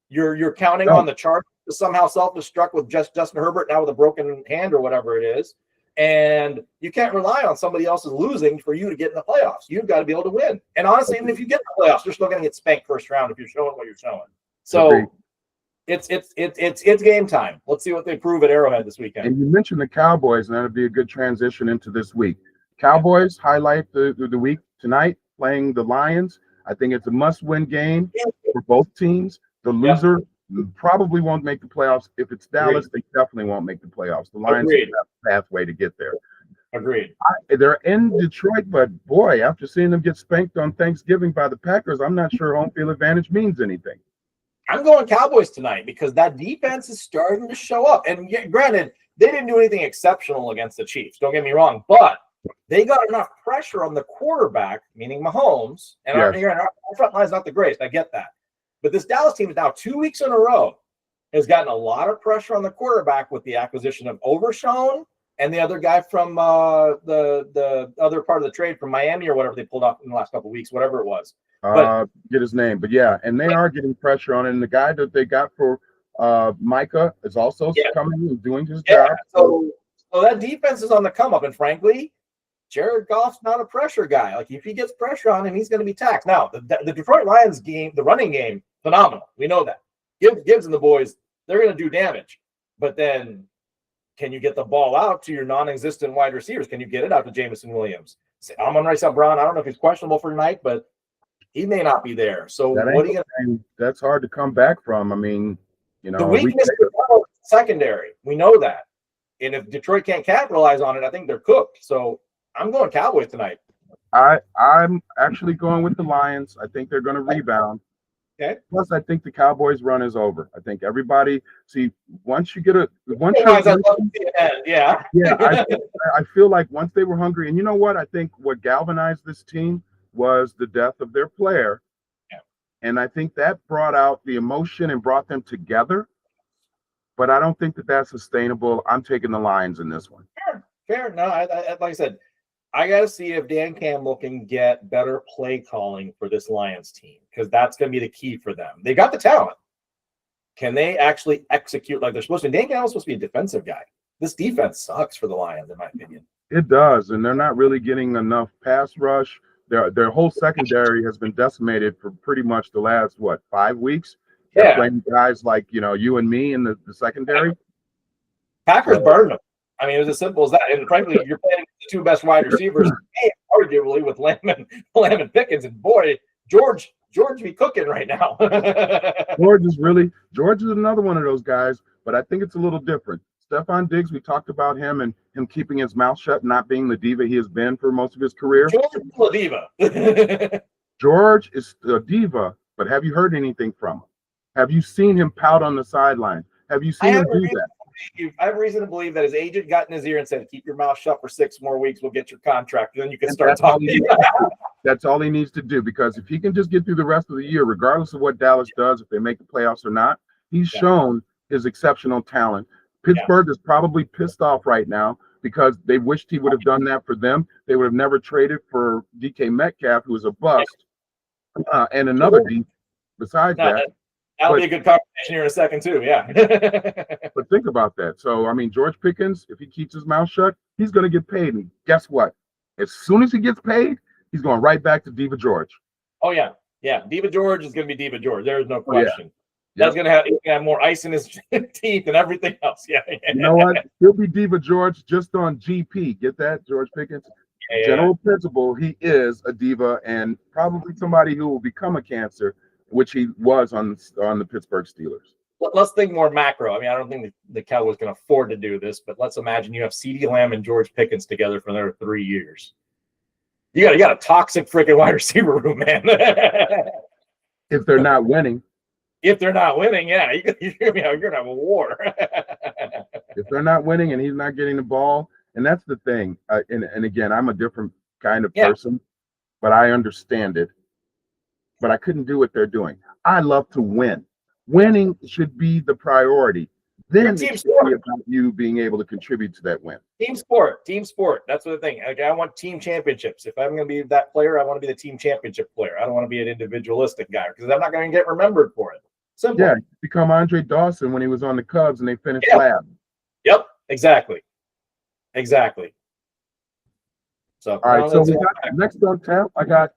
You're counting on the Chargers to somehow self-destruct with Justin Herbert now with a broken hand or whatever it is. And you can't rely on somebody else's losing for you to get in the playoffs. You've got to be able to win. And honestly, even if you get in the playoffs, you're still going to get spanked first round if you're showing what you're showing. So it's game time. Let's see what they prove at Arrowhead this weekend. And you mentioned the Cowboys, and that'd be a good transition into this week. Cowboys highlight the week tonight, playing the Lions. I think it's a must-win game for both teams. The loser probably won't make the playoffs. If it's Dallas, they definitely won't make the playoffs. The Lions have a pathway to get there. Agreed. They're in Detroit, but boy, after seeing them get spanked on Thanksgiving by the Packers, I'm not sure home field advantage means anything. I'm going Cowboys tonight because that defense is starting to show up. And granted, they didn't do anything exceptional against the Chiefs. Don't get me wrong, but they got enough pressure on the quarterback, meaning Mahomes, and our front line is not the greatest. I get that. But this Dallas team is now 2 weeks in a row has gotten a lot of pressure on the quarterback with the acquisition of Overshown and the other guy from the other part of the trade from Miami or whatever they pulled off in the last couple of weeks, whatever it was. Get his name. But yeah, and they are getting pressure on it. And the guy that they got for Micah is also coming and doing his job. So that defense is on the come up. And frankly, Jared Goff's not a pressure guy. Like if he gets pressure on him, he's going to be taxed. Now, the Detroit Lions game, the running game, phenomenal. We know that. Gibbs and the boys, they're going to do damage. But then can you get the ball out to your non-existent wide receivers? Can you get it out to Jameson Williams? Amon-Ra St. Brown, I don't know if he's questionable for tonight, but he may not be there. So what are you going to – That's hard to come back from. I mean, the weakness is secondary. We know that. And if Detroit can't capitalize on it, I think they're cooked. So I'm going Cowboys tonight. I'm actually going with the Lions. I think they're going to rebound. Okay. Plus, I think the Cowboys' run is over. I think everybody once you get yeah. I feel like once they were hungry, and you know what? I think what galvanized this team was the death of their player, and I think that brought out the emotion and brought them together. But I don't think that that's sustainable. I'm taking the Lions in this one. Fair. No, I like I said, I got to see if Dan Campbell can get better play calling for this Lions team because that's going to be the key for them. They got the talent. Can they actually execute like they're supposed to? Dan Campbell's supposed to be a defensive guy. This defense sucks for the Lions, in my opinion. It does, and they're not really getting enough pass rush. Their whole secondary has been decimated for pretty much the last, 5 weeks? They're playing guys like, you and me in the secondary. Packers burned them. I mean, it was as simple as that. And frankly, you're playing the two best wide receivers, arguably, with Lamb and Pickens. And boy, George be cooking right now. George is another one of those guys, but I think it's a little different. Stephon Diggs, we talked about him and him keeping his mouth shut, not being the diva he has been for most of his career. George is a diva. George is a diva, but have you heard anything from him? Have you seen him pout on the sideline? Have you seen him do that? I have reason to believe that his agent got in his ear and said, keep your mouth shut for 6 more weeks. We'll get your contract. And then you can start talking. That's all he needs to do, because if he can just get through the rest of the year, regardless of what Dallas does, if they make the playoffs or not, he's shown his exceptional talent. Pittsburgh is probably pissed off right now because they wished he would have done that for them. They would have never traded for DK Metcalf, who was a bust, and another D besides that. That'll be a good conversation here in a second, too. Yeah. But think about that. So, I mean, George Pickens, if he keeps his mouth shut, he's going to get paid. And guess what? As soon as he gets paid, he's going right back to Diva George. Oh, yeah. Yeah. Diva George is going to be Diva George. There is no question. That's going to have more ice in his teeth and everything else. Yeah. You know what? He'll be Diva George just on GP. Get that, George Pickens? General principle, he is a diva and probably somebody who will become a cancer, which he was on the Pittsburgh Steelers. Let's think more macro. I mean, I don't think the Cowboys can afford to do this, but let's imagine you have CeeDee Lamb and George Pickens together for another 3 years. You got a toxic freaking wide receiver room, man. If they're not winning. If they're not winning, yeah, you're gonna have a war. If they're not winning and he's not getting the ball, and that's the thing. And again, I'm a different kind of person, but I understand it. But I couldn't do what they're doing. I love to win. Winning should be the priority. Then it should be about you being able to contribute to that win. Team sport. That's the thing. Like, I want team championships. If I'm going to be that player, I want to be the team championship player. I don't want to be an individualistic guy because I'm not going to get remembered for it. Simple. Yeah, become Andre Dawson when he was on the Cubs and they finished last. Yep, exactly. So, all right, so we got next on tap. I got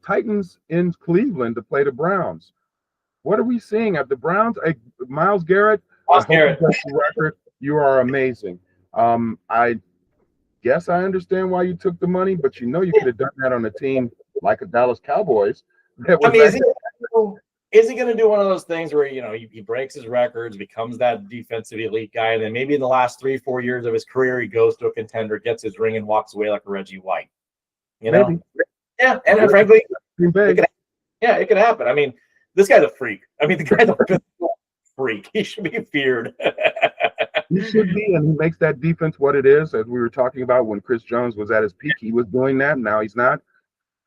Titans in Cleveland to play the Browns. What are we seeing at the Browns? Myles Garrett. Record. You are amazing. I guess I understand why you took the money, but you could have done that on a team like a Dallas Cowboys. Is he going to do one of those things where he breaks his records, becomes that defensive elite guy, and then maybe in the last 3-4 years of his career he goes to a contender, gets his ring, and walks away like a Reggie White? Maybe. Yeah, and frankly, it could happen. I mean, This guy's a freak. I mean, the guy's a physical freak. He should be feared. He should be, and he makes that defense what it is. As we were talking about when Chris Jones was at his peak, he was doing that. Now he's not.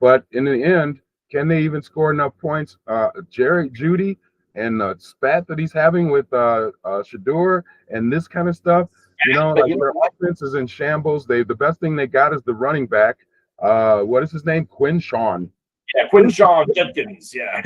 But in the end, can they even score enough points? Jerry Judy and the spat that he's having with Shador and this kind of stuff, like their offense is in shambles. The best thing they got is the running back. What is his name? Quinshon. Yeah, Quinshon Judkins. Yeah.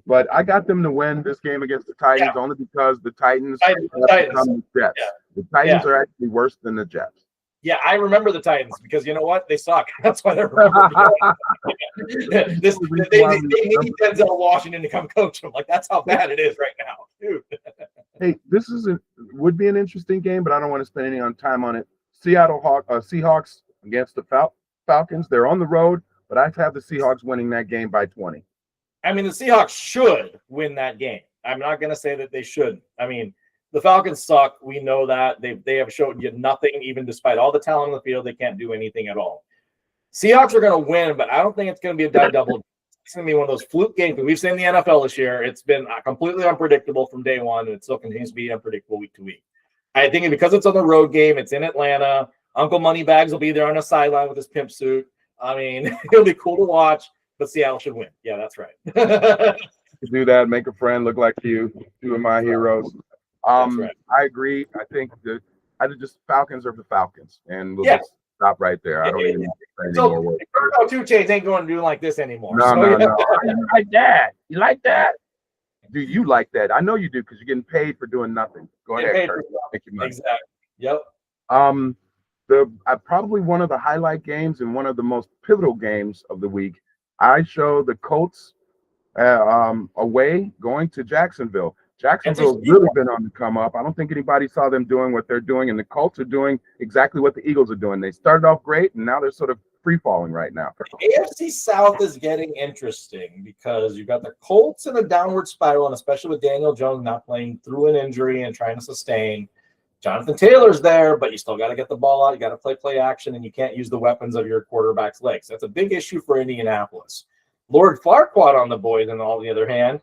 But I got them to win this game against the Titans only because the Titans have become the Jets. Yeah. The Titans are actually worse than the Jets. Yeah, I remember the Titans because you know what? They suck. That's why they're they need Denzel Washington to come coach them. Like, that's how bad it is right now, dude. Hey, this would be an interesting game, but I don't want to spend any time on it. Seahawks against the Falcons. They're on the road, but I have the Seahawks winning that game by 20. I mean, the Seahawks should win that game. I'm not going to say that they shouldn't. I mean, the Falcons suck. We know that. They have shown you nothing, even despite all the talent on the field. They can't do anything at all. Seahawks are going to win, but I don't think it's going to be a double. It's going to be one of those fluke games. We've seen the NFL this year. It's been completely unpredictable from day one, and it still continues to be unpredictable week to week. I think because it's on the road game, it's in Atlanta. Uncle Moneybags will be there on the sideline with his pimp suit. I mean, it'll be cool to watch, but Seattle should win. Yeah, that's right. Do that, make a friend look like you, two of my heroes. Right. I agree. I think that Falcons are the Falcons, and we'll just stop right there. I don't even say any more. So, 2 Chainz ain't going to do like this anymore. No. You like that? You like that? Do you like that? I know you do because you're getting paid for doing nothing. Go ahead, Kurt. Make your money. Exactly. Yep. Probably one of the highlight games and one of the most pivotal games of the week. I show the Colts away going to Jacksonville. Jacksonville's really been on the come up. I don't think anybody saw them doing what they're doing, and the Colts are doing exactly what the Eagles are doing. They started off great, and now they're sort of free-falling right now. AFC South is getting interesting because you've got the Colts in a downward spiral, and especially with Daniel Jones not playing through an injury and trying to sustain. Jonathan Taylor's there, but you still got to get the ball out. You got to play action, and you can't use the weapons of your quarterback's legs. That's a big issue for Indianapolis. Lord Farquaad on the boys, on the other hand,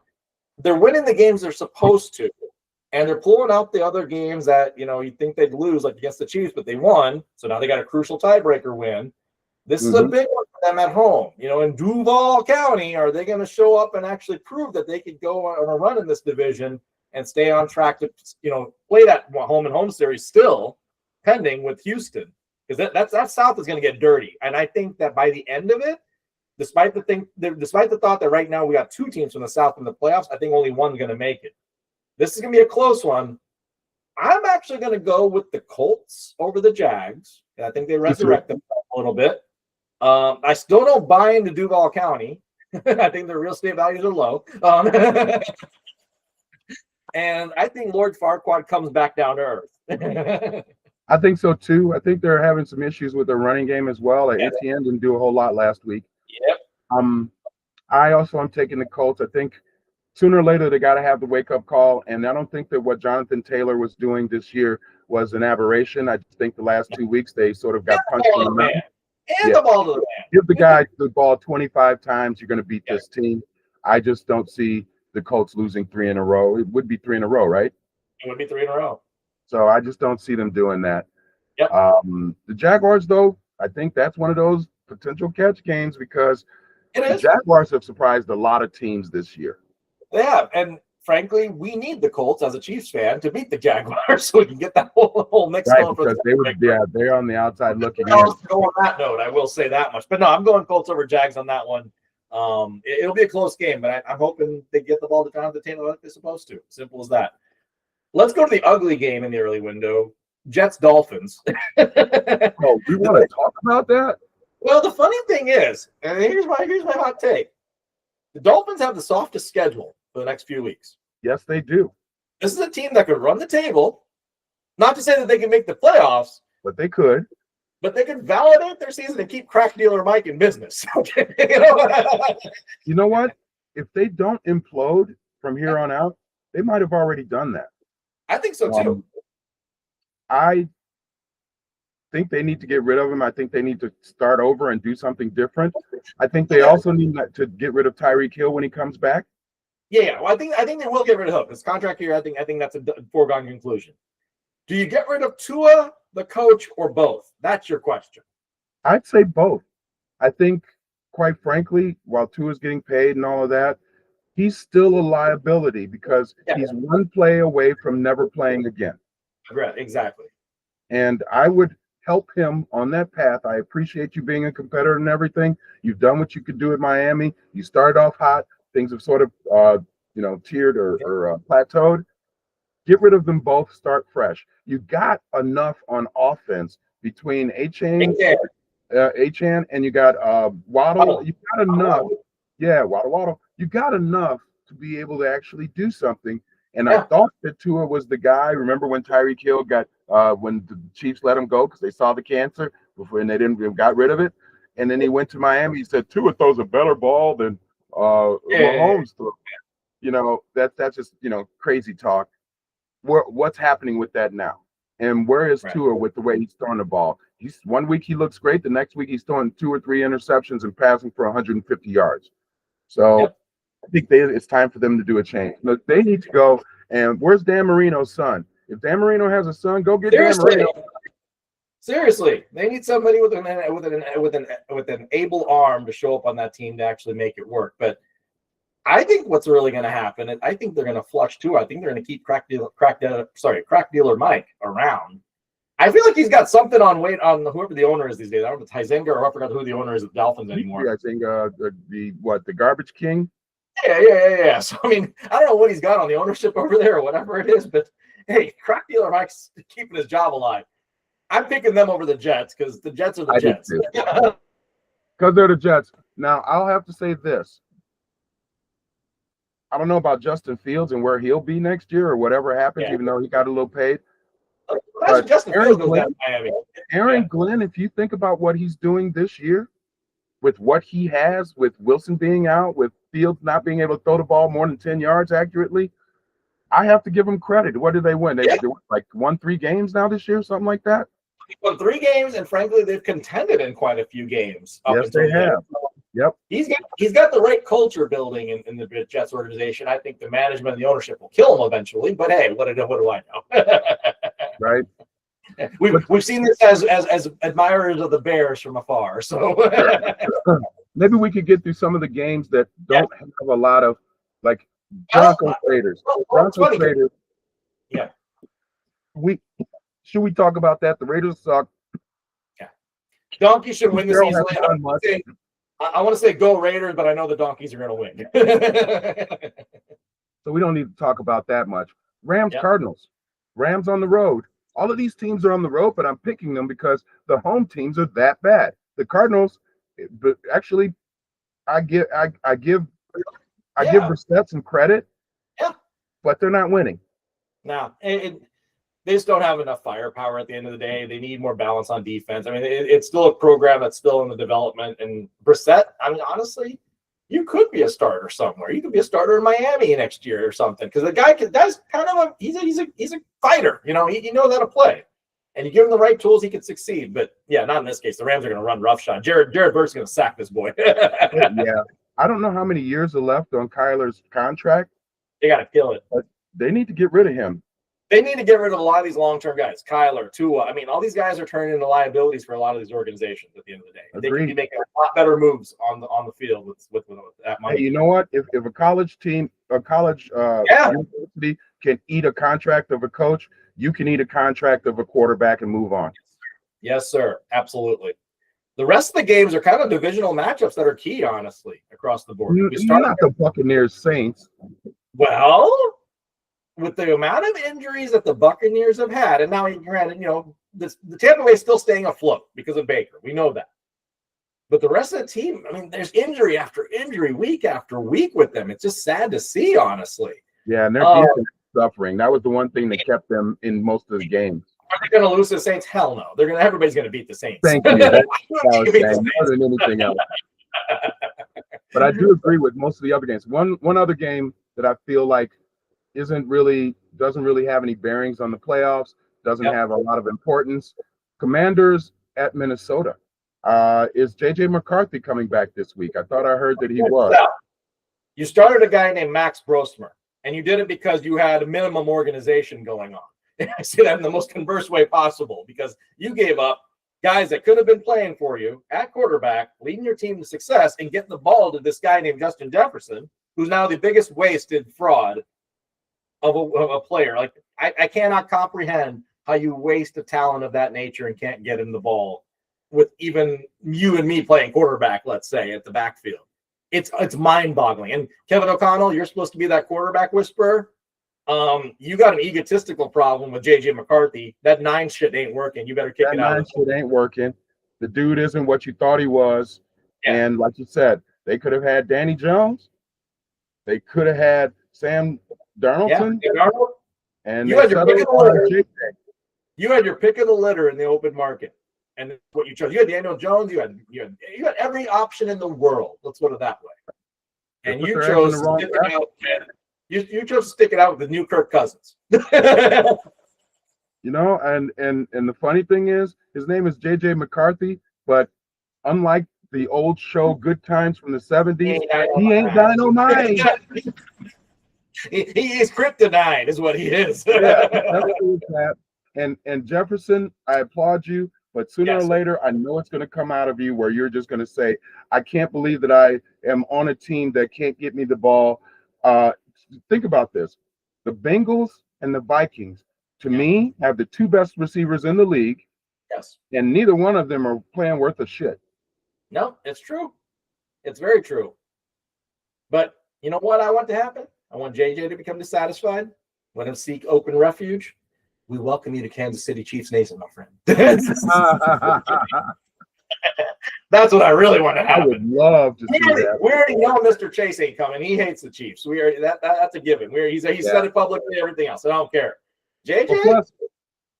they're winning the games they're supposed to, and they're pulling out the other games that, you'd think they'd lose, like against the Chiefs, but they won. So now they got a crucial tiebreaker win. This is a big one for them at home. In Duval County, are they going to show up and actually prove that they could go on a run in this division and stay on track to, play that home series still pending with Houston? Because that South is going to get dirty. And I think that by the end of it, despite the thought that right now we got 2 teams from the South in the playoffs, I think only one's going to make it. This is going to be a close one. I'm actually going to go with the Colts over the Jags. I think they resurrect them a little bit. I still don't buy into Duval County. I think their real estate values are low. And I think Lord Farquaad comes back down to earth. I think so, too. I think they're having some issues with their running game as well. Etienne didn't do a whole lot last week. Yep. I also am taking the Colts. I think sooner or later they got to have the wake-up call, and I don't think that what Jonathan Taylor was doing this year was an aberration. I just think the last 2 weeks they sort of got punched in the mouth. And the ball to the man. Give the guy the ball 25 times, you're going to beat this team. I just don't see the Colts losing 3 in a row. It would be 3 in a row, right? It would be 3 in a row. So I just don't see them doing that. Yep. The Jaguars, though, I think that's one of those potential catch games because the Jaguars have surprised a lot of teams this year. They have, and frankly, we need the Colts as a Chiefs fan to beat the Jaguars so we can get that whole mix going. Because they're on the outside looking in. Go on that note, I will say that much. But no, I'm going Colts over Jags on that one. It'll be a close game, but I'm hoping they get the ball to Jonathan Taylor like they're supposed to. Simple as that. Let's go to the ugly game in the early window. Jets Dolphins. Oh, we want to talk about that? Well, the funny thing is, and here's my hot take. The Dolphins have the softest schedule for the next few weeks. Yes, they do. This is a team that could run the table. Not to say that they can make the playoffs, but they could. But they could validate their season and keep crack dealer Mike in business. You know what? If they don't implode from here on out, they might have already done that. I think so too. think they need to get rid of him. I think they need to start over and do something different. I think they also need to get rid of Tyreek Hill when he comes back. Yeah. Well, I think they will get rid of Hook. His contract here, I think that's a foregone conclusion. Do you get rid of Tua, the coach, or both? That's your question. I'd say both. I think, quite frankly, while Tua's getting paid and all of that, he's still a liability because he's one play away from never playing again. Right, exactly. And I would help him on that path. I appreciate you being a competitor and everything. You've done what you could do at Miami. You started off hot. Things have sort of, tiered or plateaued. Get rid of them both. Start fresh. You got enough on offense between Achane and you got Waddle. You got enough. Yeah, Waddle. You got enough to be able to actually do something. And I thought that Tua was the guy. Remember when Tyreek Hill got when the Chiefs let him go because they saw the cancer before and they got rid of it. And then he went to Miami. He said Tua throws a better ball than Mahomes threw. That's just crazy talk. What's happening with that now? And where is Tua with the way he's throwing the ball? He's 1 week he looks great. The next week he's throwing 2 or 3 interceptions and passing for 150 yards. So I think it's time for them to do a change. Look, they need to go. And where's Dan Marino's son? If Dan Marino has a son, go get Dan Marino. Seriously, they need somebody with an able arm to show up on that team to actually make it work. But I think what's really going to happen, and I think they're going to flush too. I think they're going to keep crack dealer Mike around. I feel like he's got something on whoever the owner is these days. I don't know, Tyzenga, or I forgot who the owner is of the Dolphins anymore. Yeah, I think the Garbage King. Yeah. So I mean, I don't know what he's got on the ownership over there or whatever it is, but hey, crack dealer Mike's keeping his job alive. I'm picking them over the Jets because the Jets are the Jets. Because they're the Jets. Now I'll have to say this. I don't know about Justin Fields and where he'll be next year or whatever happens, even though he got a little paid. But Aaron Glenn, if you think about what he's doing this year, with what he has, with Wilson being out, with Fields not being able to throw the ball more than 10 yards accurately, I have to give them credit. What did they win? They won 3 games now this year, something like that. They won 3 games, and frankly, they've contended in quite a few games. Yes, they have. Yep. He's got the right culture building in the Jets organization. I think the management and the ownership will kill him eventually. But hey, what do I know? Right. We've seen this as admirers of the Bears from afar. So maybe we could get through some of the games that don't have a lot of like Broncos Raiders. Broncos Raiders. Yeah. Should we talk about that? The Raiders suck. Yeah. Donkeys should win the season. I want to say go Raiders, but I know the Donkeys are going to win. So we don't need to talk about that much. Cardinals. Rams on the road. All of these teams are on the road, but I'm picking them because the home teams are that bad. The Cardinals, but actually, I give Brissett some credit. Yeah, but they're not winning. No, they just don't have enough firepower at the end of the day. They need more balance on defense. I mean, it's still a program that's still in the development. And Brissett, I mean, honestly, you could be a starter somewhere. You could be a starter in Miami next year or something. Because the guy that's kind of he's a fighter. He knows how to play. And you give him the right tools, he can succeed. But yeah, not in this case. The Rams are going to run roughshod. Jared Burke's going to sack this boy. Yeah, I don't know how many years are left on Kyler's contract. They got to kill it. But they need to get rid of him. They need to get rid of a lot of these long-term guys. Kyler, Tua. I mean, all these guys are turning into liabilities for a lot of these organizations at the end of the day. Agreed. They can be making a lot better moves on the field with that money. Hey, you know what? If a college team, university can eat a contract of a coach, you can eat a contract of a quarterback and move on. Yes, sir. Absolutely. The rest of the games are kind of divisional matchups that are key, honestly, across the board. Not the Buccaneers Saints. Well, with the amount of injuries that the Buccaneers have had, and now granted, the Tampa Bay is still staying afloat because of Baker. We know that. But the rest of the team, I mean, there's injury after injury, week after week with them. It's just sad to see, honestly. Yeah, and they're defense suffering. That was the one thing that kept them in most of the games. Are they going to lose to the Saints? Hell no. Everybody's going to beat the Saints. Thank you. That's what I was saying, more than anything else. But I do agree with most of the other games. One other game that I feel like doesn't really have any bearings on the playoffs, doesn't have a lot of importance. Commanders at Minnesota. Is J.J. McCarthy coming back this week? I thought I heard that he was. You started a guy named Max Grossmer, and you did it because you had a minimum organization going on. And I say that in the most converse way possible, because you gave up guys that could have been playing for you at quarterback, leading your team to success, and getting the ball to this guy named Justin Jefferson, who's now the biggest wasted fraud of a player. Like, I cannot comprehend how you waste a talent of that nature and can't get him the ball with even you and me playing quarterback, let's say, at the backfield. It's mind-boggling. And Kevin O'Connell, you're supposed to be that quarterback whisperer. You got an egotistical problem with J.J. McCarthy. That 9 shit ain't working. You better kick it out. That 9 shit ain't working. The dude isn't what you thought he was. Yeah. And like you said, they could have had Danny Jones. They could have had Sam Darnoldson. Yeah, and you had your pick of the litter. You had your pick of the litter in the open market. And that's what you chose. You had Daniel Jones. You had every option in the world. Let's put it that way. And you chose to stick it out. You chose to stick it out with the new Kirk Cousins. You know, and the funny thing is, his name is J.J. McCarthy, but unlike the old show Good Times from the 70s, he ain't dynamite. He is kryptonite, is what he is. Yeah, that. And Jefferson, I applaud you. But sooner or later, I know it's going to come out of you where you're just going to say, I can't believe that I am on a team that can't get me the ball. Think about this. The Bengals and the Vikings, to me, have the 2 best receivers in the league. Yes. And neither one of them are playing worth a shit. No, it's true. It's very true. But you know what I want to happen? I want JJ to become dissatisfied. Let him seek open refuge. We welcome you to Kansas City Chiefs Nation, my friend. That's what I really want to happen. I would love to see that. We already know Mr. Chase ain't coming. He hates the Chiefs. We are that's a given. He said it publicly, everything else. I don't care. JJ? Well, plus,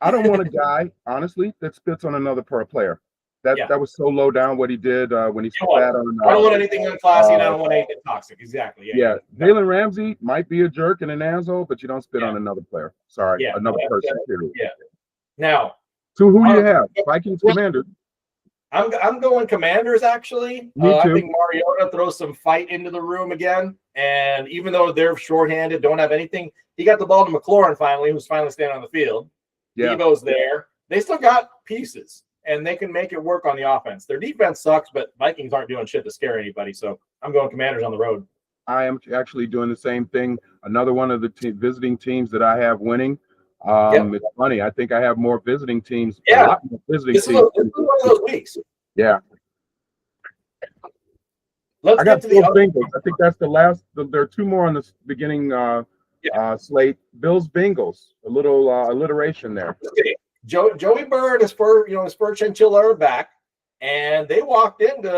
I don't want a guy, honestly, that spits on another player. That was so low down what he did when he spat on. I don't want anything unclassy, and I don't want anything toxic. Exactly. Yeah. Jalen Ramsey might be a jerk and an asshole, but you don't spit on another player. Sorry, another person. Period. Yeah. Now, so who do you have? Vikings, Commanders. I'm going Commanders, actually. Me too. I think Mariota throws some fight into the room again, and even though they're shorthanded, don't have anything, he got the ball to McLaurin finally, who's finally standing on the field. Yeah. Devo's there. They still got pieces. And they can make it work on the offense. Their defense sucks, but Vikings aren't doing shit to scare anybody. So I'm going Commanders on the road. I am actually doing the same thing. Another one of the visiting teams that I have winning. It's funny. I think I have more visiting teams. Yeah. A lot more visiting teams. This is one of those weeks. Yeah. Let's get to the Bengals. I think that's the last. There are 2 more on the beginning slate. Bills, Bengals. A little alliteration there. Okay. Joey Bird is his first chinchilla are back, and they walked into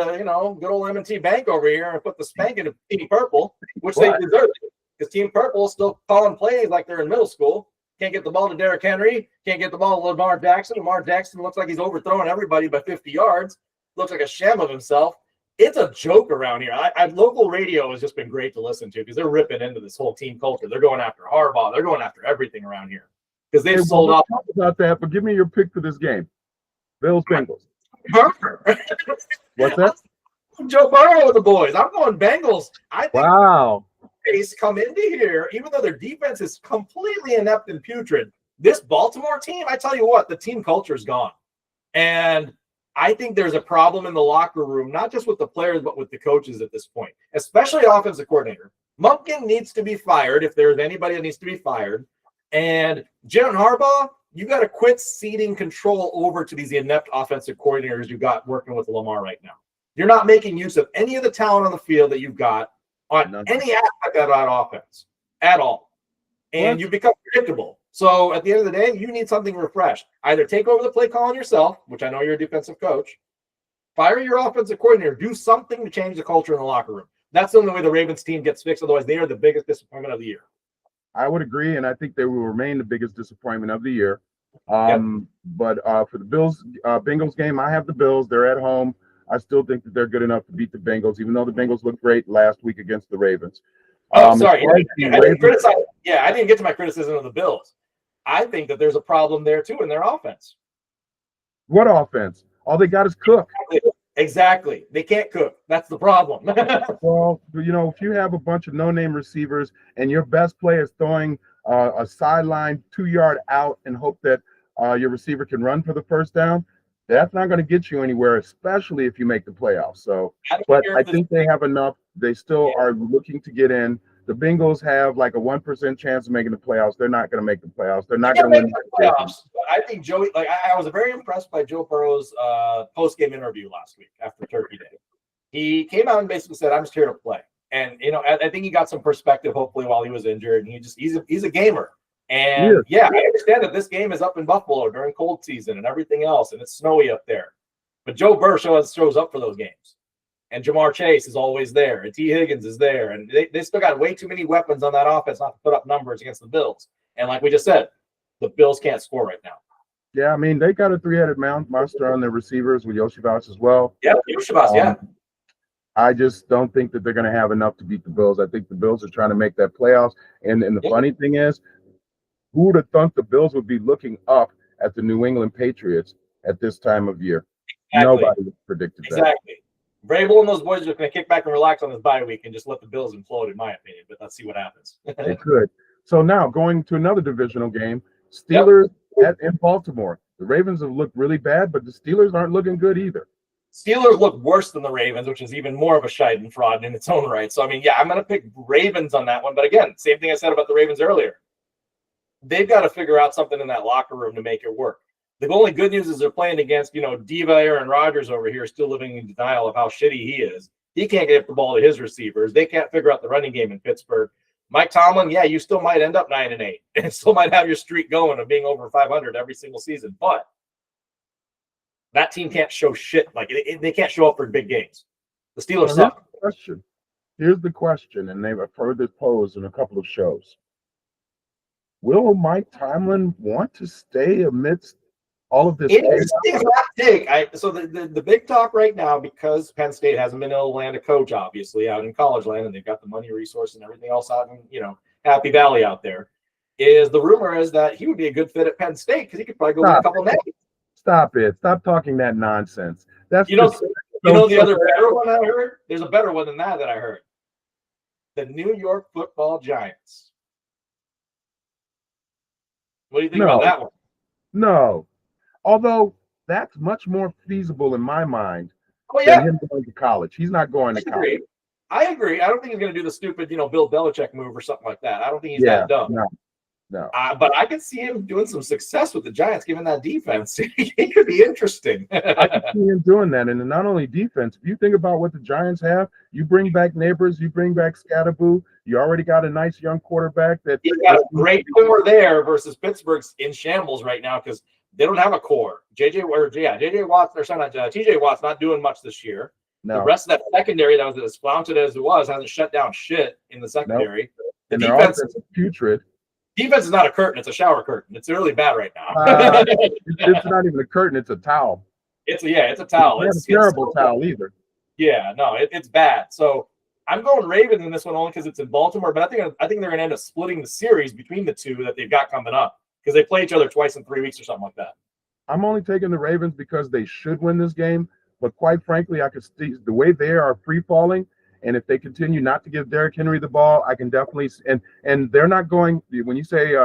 good old M&T Bank over here and put the spank into Team Purple, which they deserve, because Team Purple is still calling plays like they're in middle school. Can't get the ball to Derrick Henry. Can't get the ball to Lamar Jackson. Lamar Jackson looks like he's overthrowing everybody by 50 yards. Looks like a sham of himself. It's a joke around here. Local radio has just been great to listen to because they're ripping into this whole team culture. They're going after Harbaugh. They're going after everything around here. Because they've sold off. Talk about that, but give me your pick for this game. Bills, Bengals. What's that? Joe Burrow with the boys. I'm going Bengals. I think Base come into here, even though their defense is completely inept and putrid. This Baltimore team, I tell you what, the team culture is gone. And I think there's a problem in the locker room, not just with the players, but with the coaches at this point, especially offensive coordinator. Monken needs to be fired if there's anybody that needs to be fired. And Jalen Harbaugh, you got to quit ceding control over to these inept offensive coordinators you got working with Lamar right now. You're not making use of any of the talent on the field that you've got on any aspect of that offense at all. And you become predictable. So at the end of the day, you need something refreshed. Either take over the play calling yourself, which I know you're a defensive coach, fire your offensive coordinator, do something to change the culture in the locker room. That's the only way the Ravens team gets fixed. Otherwise, they are the biggest disappointment of the year. I would agree, and I think they will remain the biggest disappointment of the year. But for the Bengals game, I have the Bills. They're at home. I still think that they're good enough to beat the Bengals, even though the Bengals looked great last week against the Ravens. Sorry. I didn't get to my criticism of the Bills. I think that there's a problem there, too, in their offense. What offense? All they got is Cook. Exactly. They can't cook. That's the problem. Well, if you have a bunch of no-name receivers and your best player is throwing a sideline 2 yard out and hope that your receiver can run for the first down, that's not going to get you anywhere, especially if you make the playoffs. So, but I think they have enough. They still are looking to get in. The Bengals have like a 1% chance of making the playoffs. They're not going to make the playoffs. They're not going to win the playoffs. But I think Joey, I was very impressed by Joe Burrow's post-game interview last week after Turkey Day. He came out and basically said, "I'm just here to play." And I think he got some perspective, hopefully, while he was injured. And he's a gamer. And I understand that this game is up in Buffalo during cold season and everything else, and it's snowy up there. But Joe Burrow shows up for those games. And Jamar Chase is always there, and T. Higgins is there. And they still got way too many weapons on that offense not to put up numbers against the Bills. And like we just said, the Bills can't score right now. Yeah, I mean, they got a three-headed monster on their receivers with Yoshivas as well. Yeah, Yoshivas, I just don't think that they're going to have enough to beat the Bills. I think the Bills are trying to make that playoffs. And the funny thing is, who would have thought the Bills would be looking up at the New England Patriots at this time of year? Exactly. Nobody would have predicted that. Exactly. Vrabel and those boys are going to kick back and relax on this bye week and just let the Bills implode, in my opinion. But let's see what happens. They could. So now going to another divisional game, Steelers in Baltimore. The Ravens have looked really bad, but the Steelers aren't looking good either. Steelers look worse than the Ravens, which is even more of a Scheiden-Fraud in its own right. So, I mean, I'm going to pick Ravens on that one. But again, same thing I said about the Ravens earlier. They've got to figure out something in that locker room to make it work. The only good news is they're playing against, Diva Aaron Rodgers over here, still living in denial of how shitty he is. He can't get the ball to his receivers. They can't figure out the running game in Pittsburgh. Mike Tomlin, you still might end up 9-8 and still might have your streak going of being over 500 every single season. But that team can't show shit. They can't show up for big games. The Steelers suck. Here's the question, and they've heard this posed in a couple of shows. Will Mike Tomlin want to stay amidst all of this? It's a hot take. So the big talk right now, because Penn State hasn't been able to land a coach, obviously, out in college land, and they've got the money, resource, and everything else out in, Happy Valley out there, is the rumor is that he would be a good fit at Penn State because he could probably go win a couple of names. Stop it. Stop talking that nonsense. That's the other better one I heard? There's a better one than that I heard. The New York Football Giants. What do you think about that one? No. Although that's much more feasible in my mind than him going to college. He's not going to college. I agree. I don't think he's going to do the stupid, Bill Belichick move or something like that. I don't think he's that dumb. No. But I could see him doing some success with the Giants, given that defense. It could be interesting. I could see him doing that. And not only defense, if you think about what the Giants have, you bring back Neighbors, you bring back Scatterboo. You already got a nice young quarterback. You got a great core there versus Pittsburgh's in shambles right now because they don't have a core. TJ Watt's not doing much this year. No. The rest of that secondary that was as flouted as it was hasn't shut down shit in the secondary. Nope. And their offense is putrid. Defense is not a curtain; it's a shower curtain. It's really bad right now. It's not even a curtain; it's a towel. It's a towel. It's not a terrible towel either. Yeah, no, it's bad. So I'm going Ravens in this one only because it's in Baltimore. But I think they're going to end up splitting the series between the two that they've got coming up because they play each other twice in 3 weeks or something like that. I'm only taking the Ravens because they should win this game. But quite frankly, I could see the way they are free falling. And if they continue not to give Derrick Henry the ball, I can definitely and they're not going. When you say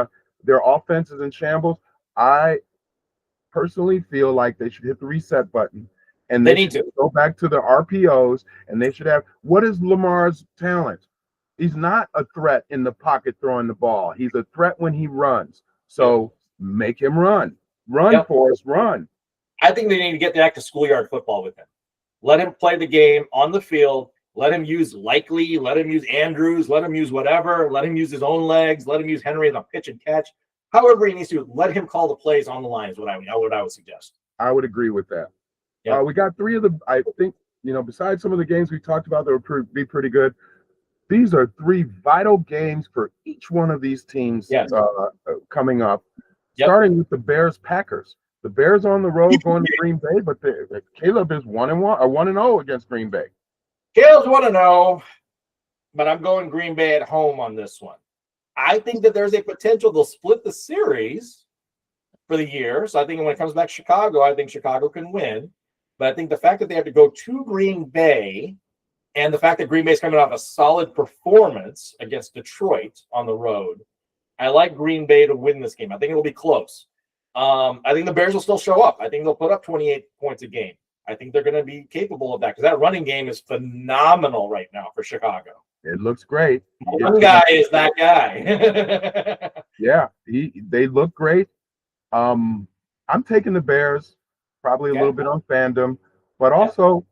their offense is in shambles, I personally feel like they should hit the reset button and they need to go back to the RPOs. And they should have. What is Lamar's talent? He's not a threat in the pocket throwing the ball. He's a threat when he runs. So make him run. Run for us. Run. I think they need to get back to schoolyard football with him. Let him play the game on the field. Let him use Likely. Let him use Andrews. Let him use whatever. Let him use his own legs. Let him use Henry as a pitch and catch. However he needs to. Let him call the plays on the line is what I would suggest. I would agree with that. We got three of the. I think besides some of the games we talked about that would be pretty good. These are three vital games for each one of these teams coming up. Starting with the Bears-Packers. The Bears on the road going to Green Bay, but Caleb is 1-0 against Green Bay. Caleb's 1-0, but I'm going Green Bay at home on this one. I think that there's a potential they'll split the series, for the year. So I think when it comes back to Chicago, I think Chicago can win. But I think the fact that they have to go to Green Bay and the fact that Green Bay is coming off a solid performance against Detroit on the road, I like Green Bay to win this game. I think it'll be close. I think the Bears will still show up. I think they'll put up 28 points a game. I think they're going to be capable of that because that running game is phenomenal right now for Chicago. It looks great. One guy is that guy. Yeah, they look great. I'm taking the Bears, probably a little bit on fandom, but also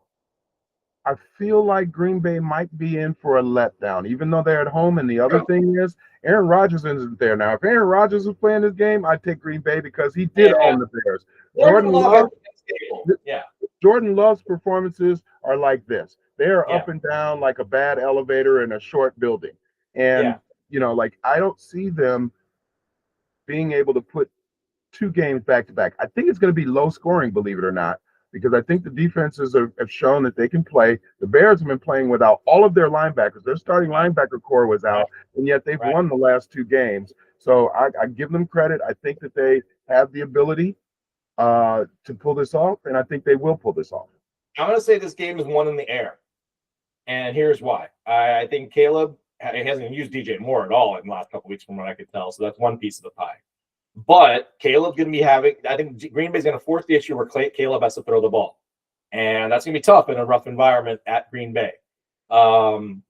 I feel like Green Bay might be in for a letdown, even though they're at home. And the other thing is, Aaron Rodgers isn't there now. If Aaron Rodgers was playing this game, I'd take Green Bay because he did own the Bears. Jordan Love's performances are like this. They are up and down like a bad elevator in a short building. And, like I don't see them being able to put two games back to back. I think it's going to be low scoring, believe it or not, because I think the defenses have shown that they can play. The Bears have been playing without all of their linebackers. Their starting linebacker core was out, and yet they've won the last two games. So I give them credit. I think that they have the ability to pull this off, and I think they will pull this off. I'm going to say this game is won in the air, and here's why. I think Caleb hasn't used DJ Moore at all in the last couple of weeks from what I could tell, so that's one piece of the pie. But Caleb's going to be I think Green Bay's going to force the issue where Caleb has to throw the ball. And that's going to be tough in a rough environment at Green Bay. The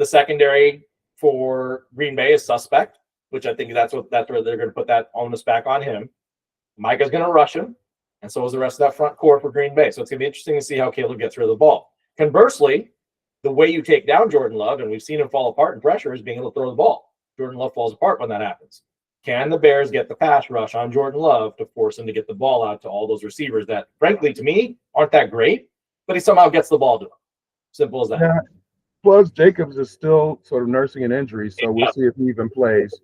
secondary for Green Bay is suspect, which I think that's where they're going to put that onus back on him. Micah's going to rush him, and so is the rest of that front core for Green Bay. So it's going to be interesting to see how Caleb gets rid of the ball. Conversely, the way you take down Jordan Love, and we've seen him fall apart in pressure, is being able to throw the ball. Jordan Love falls apart when that happens. Can the Bears get the pass rush on Jordan Love to force him to get the ball out to all those receivers that, frankly, to me, aren't that great, but he somehow gets the ball to them? Simple as that. Yeah. Plus, Jacobs is still sort of nursing an injury, so we'll see if he even plays.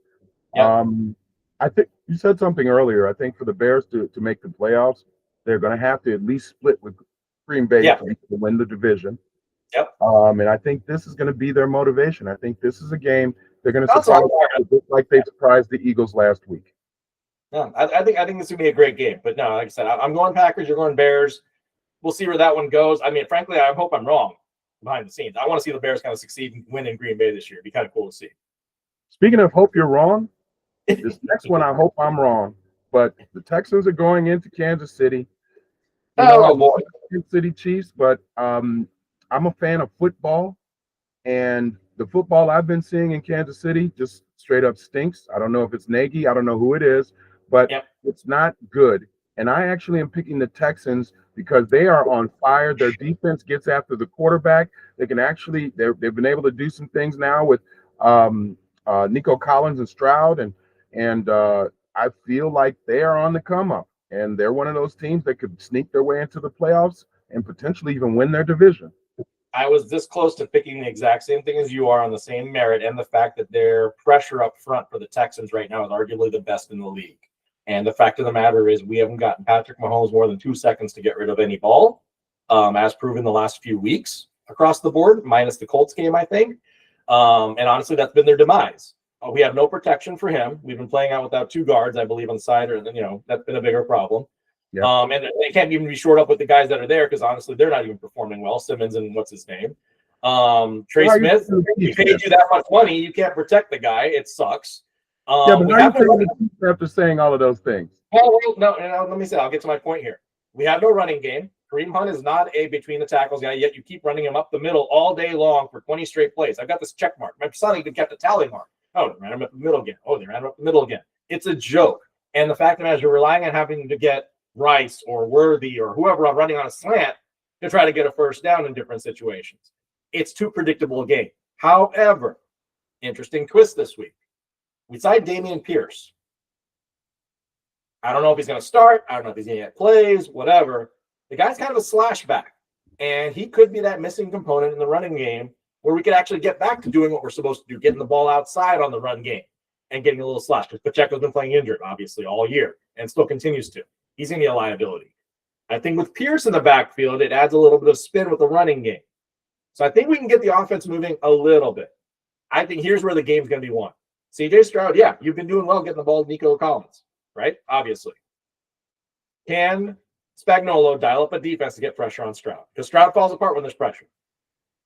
I think you said something earlier. I think for the Bears to make the playoffs, they're going to have to at least split with Green Bay to win the division. And I think this is going to be their motivation. I think this is a game they're going to surprise just like they surprised the Eagles last week. No, I think this is going to be a great game. But no, like I said, I'm going Packers. You're going Bears. We'll see where that one goes. I mean, frankly, I hope I'm wrong behind the scenes. I want to see the Bears kind of succeed and win in Green Bay this year. It'd be kind of cool to see. Speaking of hope you're wrong, this next one I hope I'm wrong. But the Texans are going into Kansas City. Boy. Kansas City Chiefs, but I'm a fan of football, and the football I've been seeing in Kansas City just straight up stinks. I don't know if it's Nagy. I don't know who it is, but it's not good. And I actually am picking the Texans because they are on fire. Their defense gets after the quarterback. They can actually, they've been able to do some things now with Nico Collins and Stroud, and I feel like they are on the come up, and they're one of those teams that could sneak their way into the playoffs and potentially even win their division. I was this close to picking the exact same thing as you are on the same merit, and the fact that their pressure up front for the Texans right now is arguably the best in the league. And the fact of the matter is we haven't gotten Patrick Mahomes more than 2 seconds to get rid of any ball, as proven the last few weeks across the board, minus the Colts game, I think. And honestly, that's been their demise. We have no protection for him. We've been playing out without 2 guards, I believe, on the side, or that's been a bigger problem. And they can't even be short up with the guys that are there because honestly, they're not even performing well. Simmons and what's his name, Trey Smith. We paid you that much money, you can't protect the guy. It sucks. But after saying all of those things. No, let me say. I'll get to my point here. We have no running game. Kareem Hunt is not a between the tackles guy, yet you keep running him up the middle all day long for 20 straight plays. I've got this check mark. My son even kept a tally mark. Oh, they ran him up the middle again. Oh, they ran him up the middle again. It's a joke. And the fact of the matter is you're relying on having to get Rice or Worthy or whoever I'm running on a slant to try to get a first down in different situations. It's too predictable a game. However, interesting twist this week. We signed Dameon Pierce. I don't know if he's going to start. I don't know if he's going to get plays, whatever. The guy's kind of a slash back, and he could be that missing component in the running game where we could actually get back to doing what we're supposed to do, getting the ball outside on the run game and getting a little slash. Because Pacheco's been playing injured, obviously, all year and still continues to. He's going to be a liability. I think with Pierce in the backfield, it adds a little bit of spin with the running game. So I think we can get the offense moving a little bit. I think here's where the game's going to be won. CJ Stroud, you've been doing well getting the ball to Nico Collins, right? Obviously. Can Spagnuolo dial up a defense to get pressure on Stroud? Because Stroud falls apart when there's pressure.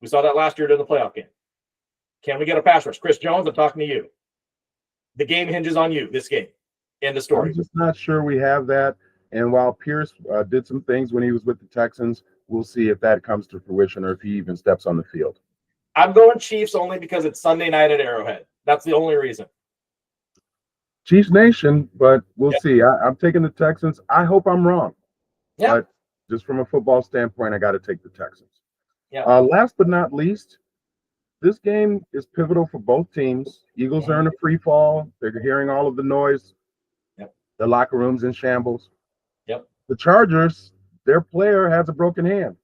We saw that last year during the playoff game. Can we get a pass rush? Chris Jones, I'm talking to you. The game hinges on you this game. End of story. I'm just not sure we have that. And while Pierce did some things when he was with the Texans, we'll see if that comes to fruition or if he even steps on the field. I'm going Chiefs only because it's Sunday night at Arrowhead. That's the only reason. Chiefs Nation, but we'll see. I'm taking the Texans. I hope I'm wrong. Yeah. But just from a football standpoint, I got to take the Texans. Yeah. Last but not least, this game is pivotal for both teams. Eagles are in a free fall. They're hearing all of the noise. Yep. The locker room's in shambles. Yep. The Chargers, their player has a broken hand.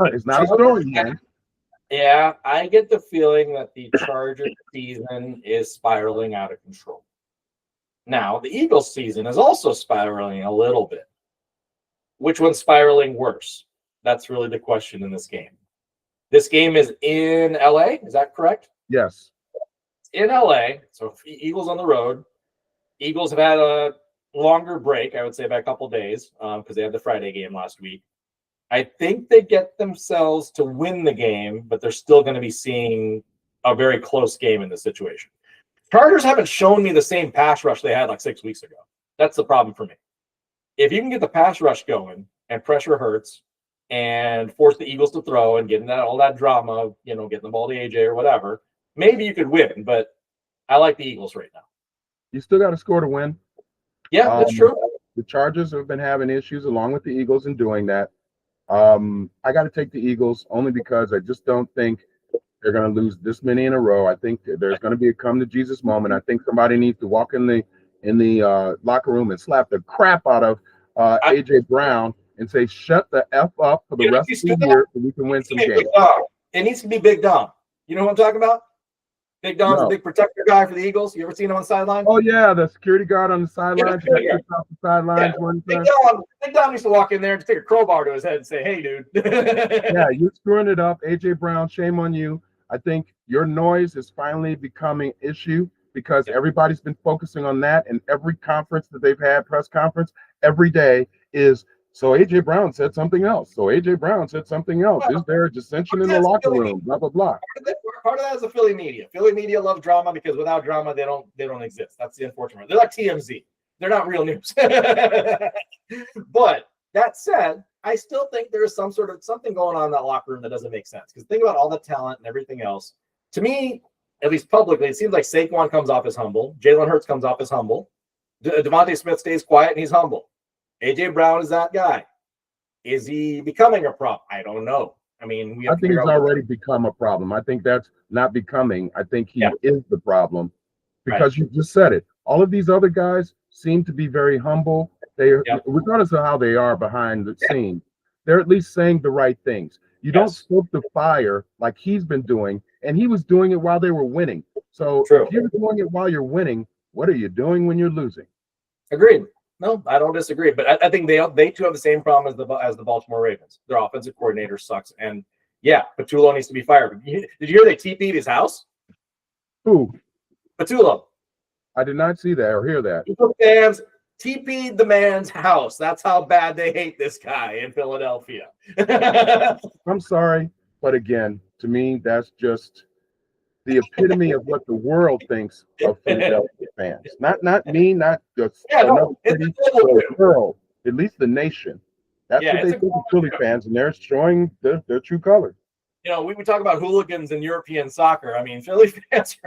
It's not a throwing hand. Yeah, I get the feeling that the Chargers season is spiraling out of control. Now, the Eagles season is also spiraling a little bit. Which one's spiraling worse? That's really the question in this game. This game is in LA, is that correct? Yes. It's in LA, so Eagles on the road. Eagles have had a longer break, I would say, by a couple days, because they had the Friday game last week. I think they get themselves to win the game, but they're still going to be seeing a very close game in this situation. Chargers haven't shown me the same pass rush they had like 6 weeks ago. That's the problem for me. If you can get the pass rush going and pressure hurts and force the Eagles to throw and getting that all that drama, getting the ball to AJ or whatever, maybe you could win, but I like the Eagles right now. You still got to score to win. Yeah, that's true. The Chargers have been having issues along with the Eagles in doing that. I got to take the Eagles only because I just don't think they're going to lose this many in a row. I think there's going to be a come to Jesus moment. I think somebody needs to walk in the locker room and slap the crap out of AJ Brown and say, "Shut the F up for the rest of the year so we can win some games." It needs to be Big Dom. You know what I'm talking about? Big Dom's a big protector guy for the Eagles. You ever seen him on the sideline? Oh yeah, the security guard on the sidelines. Yeah. Off the sidelines one time. Big Dom used to walk in there and take a crowbar to his head and say, "Hey, dude." Yeah, you're screwing it up, AJ Brown. Shame on you. I think your noise is finally becoming an issue because everybody's been focusing on that, and every conference that they've had, press conference, every day is. So AJ Brown said something else. So AJ Brown said something else. Is there a dissension in the locker room? Blah blah blah. Part of that is the Philly media. Philly media loves drama because without drama, they don't exist. That's the unfortunate part. They're like TMZ. They're not real news. But that said, I still think there is something going on in that locker room that doesn't make sense. Because think about all the talent and everything else. To me, at least publicly, it seems like Saquon comes off as humble. Jalen Hurts comes off as humble. Devontae Smith stays quiet and he's humble. AJ Brown is that guy. Is he becoming a problem? I don't know. I mean, I think he's already become a problem. I think that's not becoming. I think he is the problem because you just said it. All of these other guys seem to be very humble. They, regardless of how they are behind the scenes, they're at least saying the right things. You don't stoke the fire like he's been doing, and he was doing it while they were winning. So if you're doing it while you're winning, what are you doing when you're losing? Agreed. No, I don't disagree, but I think they too have the same problem as the Baltimore Ravens. Their offensive coordinator sucks, and Patullo needs to be fired. Did you hear they TP'd his house? Who? Patullo. I did not see that or hear that. Fans TP'd the man's house. That's how bad they hate this guy in Philadelphia. I'm sorry, but again, to me, that's just the epitome of what the world thinks of Philadelphia fans. Not me, not just another city, the world, at least the nation. That's what they think of Philly fans, and they're showing their true colors. We talk about hooligans in European soccer. I mean, Philly fans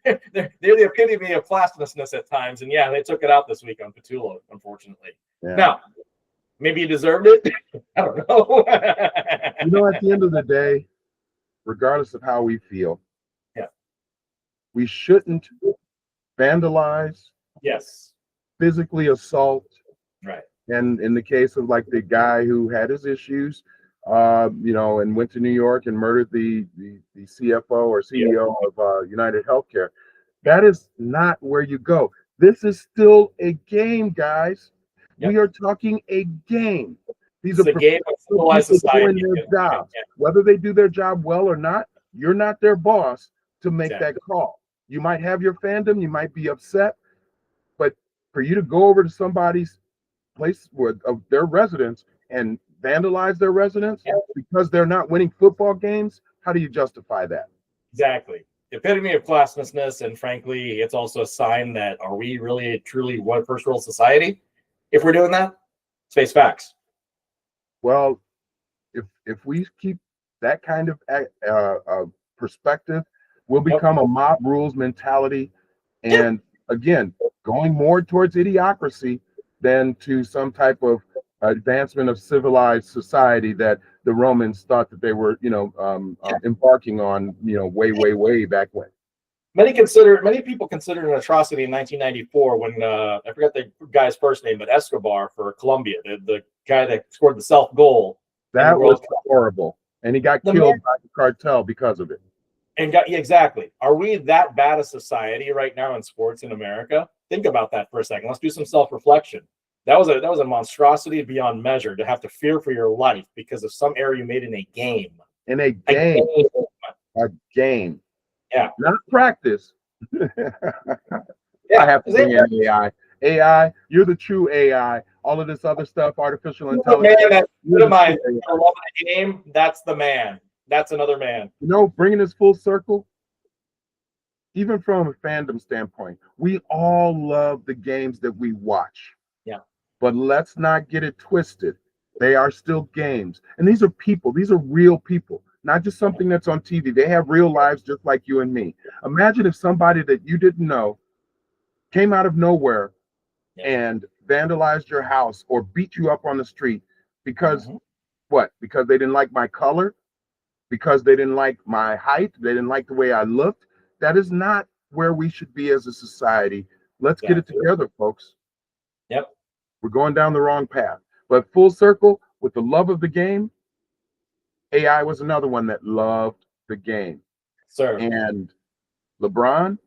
they're the epitome of classlessness at times, and they took it out this week on Patullo, unfortunately. Yeah. Now, maybe he deserved it. I don't know. At the end of the day, regardless of how we feel, we shouldn't vandalize, physically assault, right? And in the case of like the guy who had his issues, and went to New York and murdered the CFO or CEO of United Healthcare, that is not where you go. This is still a game, guys. We are talking a game. These are game of civilized society doing their jobs. Whether they do their job well or not, you're not their boss to make that call. You might have your fandom, you might be upset, but for you to go over to somebody's place of their residents and vandalize their residents Yeah, because they're not winning football games, how do you justify that? exactly. Epitome of classlessness, and frankly, it's also a sign that are we really truly one first world society? If we're doing that, face facts. Well, if we keep that kind of perspective, we'll Yep. become a mob rules mentality, Yeah. and again, going more towards idiocracy than to some type of advancement of civilized society that the Romans thought that they were, embarking on, way back when. Many people consider an atrocity in 1994 when I forget the guy's first name, but Escobar for Colombia, the guy that scored the self goal in the That was World Cup. horrible, and he got The killed man, by the cartel because of it. and got yeah, exactly. Are we that bad a society right now in sports in America? Think about that for a second. Let's do some self-reflection. That was a monstrosity beyond measure to have to fear for your life because of some error you made in a game. In a A game, game. a game, Yeah. not practice. Yeah. I have to bring in AI. AI, you're the true AI. All of this other stuff, artificial intelligence. Man, that you're the epitomized true the love of the game. That's the man. That's another man. bringing this full circle, even from a fandom standpoint, we all love the games that we watch. Yeah. But let's not get it twisted. They are still games. And these are people, these are real people, not just something that's on TV. They have real lives just like you and me. Imagine if somebody that you didn't know came out of nowhere and vandalized your house or beat you up on the street because what? Because they didn't like my color, because they didn't like my height, they didn't like the way I looked. That is not where we should be as a society. Let's get it together, folks. Yep. We're going down the wrong path. But full circle with the love of the game, AI was another one that loved the game. Sir. And LeBron,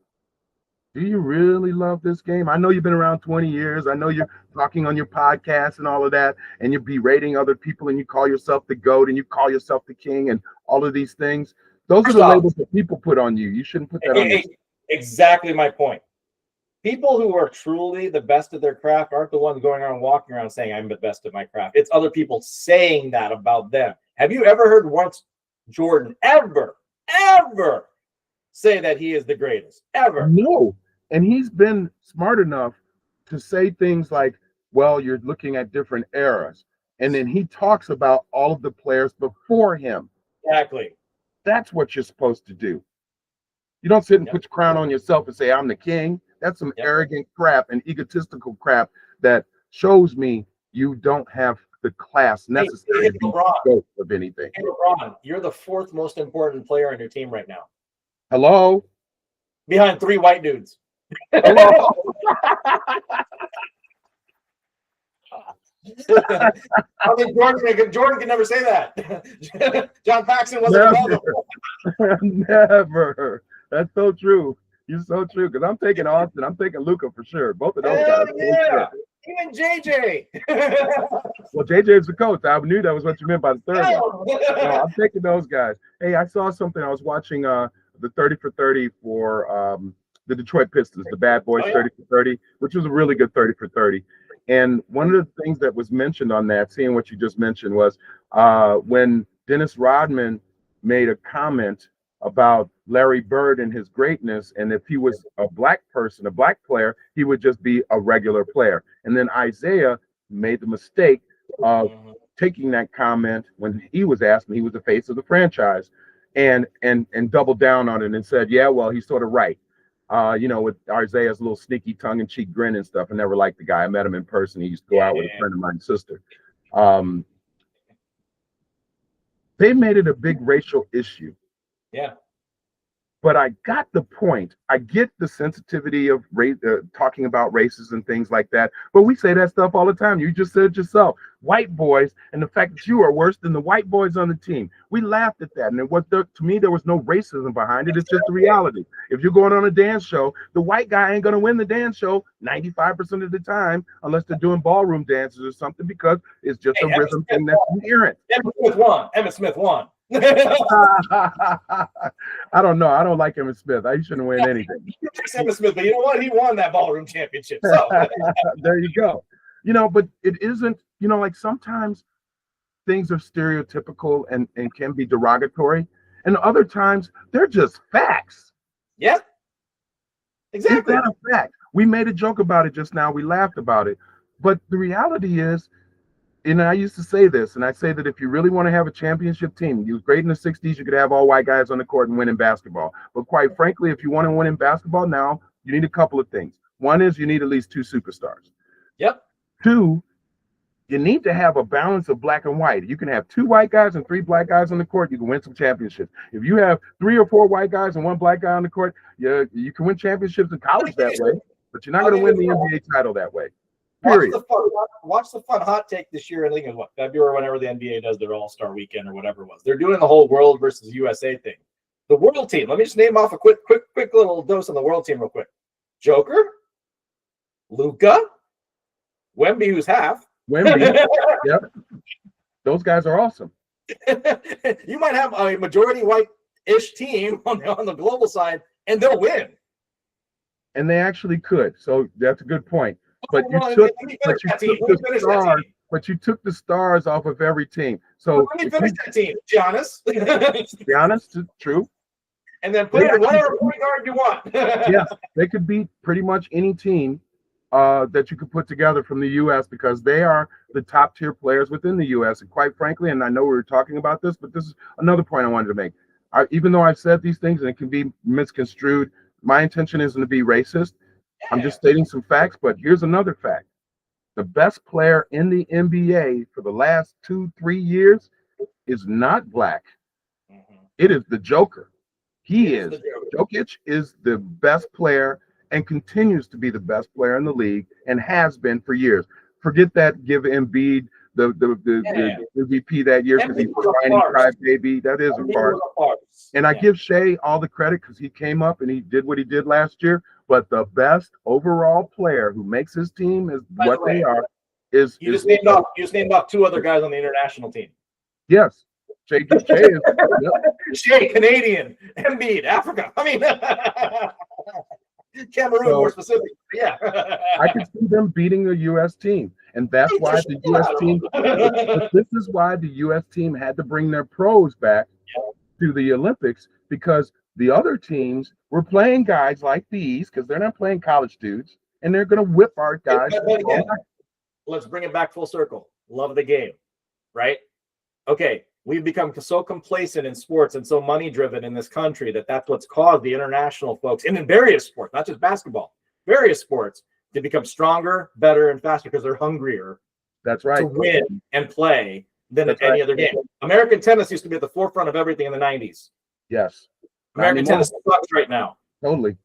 do you really love this game? I know you've been around 20 years. I know you're talking on your podcast and all of that, and you're berating other people, and you call yourself the GOAT, and you call yourself the king, and all of these things. Those are the labels that people put on you. You shouldn't put that on yourself. Exactly my point. People who are truly the best at their craft aren't the ones going around walking around saying, I'm the best at my craft. It's other people saying that about them. Have you ever heard once Jordan ever say that he is the greatest? Ever? No. And he's been smart enough to say things like, well, you're looking at different eras. And then he talks about all of the players before him. Exactly. That's what you're supposed to do. You don't sit and put your crown on yourself and say, I'm the king. That's some arrogant crap and egotistical crap that shows me you don't have the class necessary to be the GOAT of anything. Hey, LeBron, you're the fourth most important player on your team right now. Hello? Behind 3 white dudes. Hello? I mean, Jordan can never say that. John Paxson wasn't never. Never. That's so true. You're so true. Because I'm taking Austin. I'm taking Luka for sure. Both of those guys. Yeah. Even JJ. Well, JJ is the coach. I knew that was what you meant by the third one. No, I'm taking those guys. Hey, I saw something. I was watching the 30 for 30 for the Detroit Pistons, the Bad Boys 30 for 30, which was a really good 30 for 30. And one of the things that was mentioned on that, seeing what you just mentioned, was when Dennis Rodman made a comment about Larry Bird and his greatness, and if he was a black person, a black player, he would just be a regular player. And then Isaiah made the mistake of taking that comment when he was asked, and he was the face of the franchise, and doubled down on it and said, yeah, well, he's sort of right. With Isaiah's little sneaky tongue-in-cheek grin and stuff. I never liked the guy. I met him in person. He used to go out with a friend of mine's sister. They made it a big racial issue. Yeah. But I got the point. I get the sensitivity of talking about races and things like that. But we say that stuff all the time. You just said it yourself. White boys, and the fact that you are worse than the white boys on the team. We laughed at that. And to me, there was no racism behind it. It's just the reality. If you're going on a dance show, the white guy ain't going to win the dance show 95% of the time, unless they're doing ballroom dances or something, because it's just a rhythm thing that's inherent. Emmett Smith won. I don't know. I don't like Emmitt Smith. I shouldn't win anything. Emmitt Smith, but you know what? He won that ballroom championship. So there you go. but it isn't, like sometimes things are stereotypical and can be derogatory, and other times they're just facts. Yeah, Is exactly. that a fact? We made a joke about it just now. We laughed about it. But the reality is, and I used to say this, and I say that if you really want to have a championship team, you was great in the 60s, you could have all white guys on the court and win in basketball. But quite frankly, if you want to win in basketball now, you need a couple of things. One is you need at least two superstars. Yep. Two, you need to have a balance of black and white. You can have two white guys and three black guys on the court, you can win some championships. If you have three or four white guys and one black guy on the court, you can win championships in college that way, but you're not going to win the NBA title that way. Period. Watch the fun hot take this year. I think it's February, whenever the NBA does their All-Star weekend or whatever it was. They're doing the whole world versus USA thing. The world team. Let me just name off a quick little dose on the world team real quick. Joker, Luca, Wemby, who's half. Wemby. Yep. Those guys are awesome. You might have a majority white-ish team on the global side, and they'll win. And they actually could. So that's a good point. But you took the stars off of every team. So let me finish that team. Giannis. Giannis, true. And then put in whatever point guard you want. Yeah, they could beat pretty much any team that you could put together from the U.S. because they are the top tier players within the U.S. And quite frankly, and I know we were talking about this, but this is another point I wanted to make. Even though I've said these things and it can be misconstrued, my intention isn't to be racist. Yeah. I'm just stating some facts, but here's another fact. The best player in the NBA for the last 2-3 years is not black. Mm-hmm. It is the Joker. He is. Jokic is the best player and continues to be the best player in the league and has been for years. Forget that, give Embiid the MVP that year because he's a whiny crybaby. That is a farce. And I give Shea all the credit because he came up and he did what he did last year. But the best overall player who makes his team is what they are. Is you just named off two other guys on the international team. Yes, Shea is yep. Shea, Canadian, Embiid, Africa. I mean, Cameroon more specific. Yeah, I could see them beating the U.S. team, and that's why the U.S. team. This is why the U.S. team had to bring their pros back to the Olympics because the other teams were playing guys like these because they're not playing college dudes, and they're going to whip our guys. Let's bring it back full circle. Love the game, right? Okay, we've become so complacent in sports and so money-driven in this country that's what's caused the international folks, and in various sports, not just basketball, various sports, to become stronger, better, and faster because they're hungrier. That's right. To win and play than any other game. American tennis used to be at the forefront of everything in the 90s. Yes. American tennis sucks right now. Totally.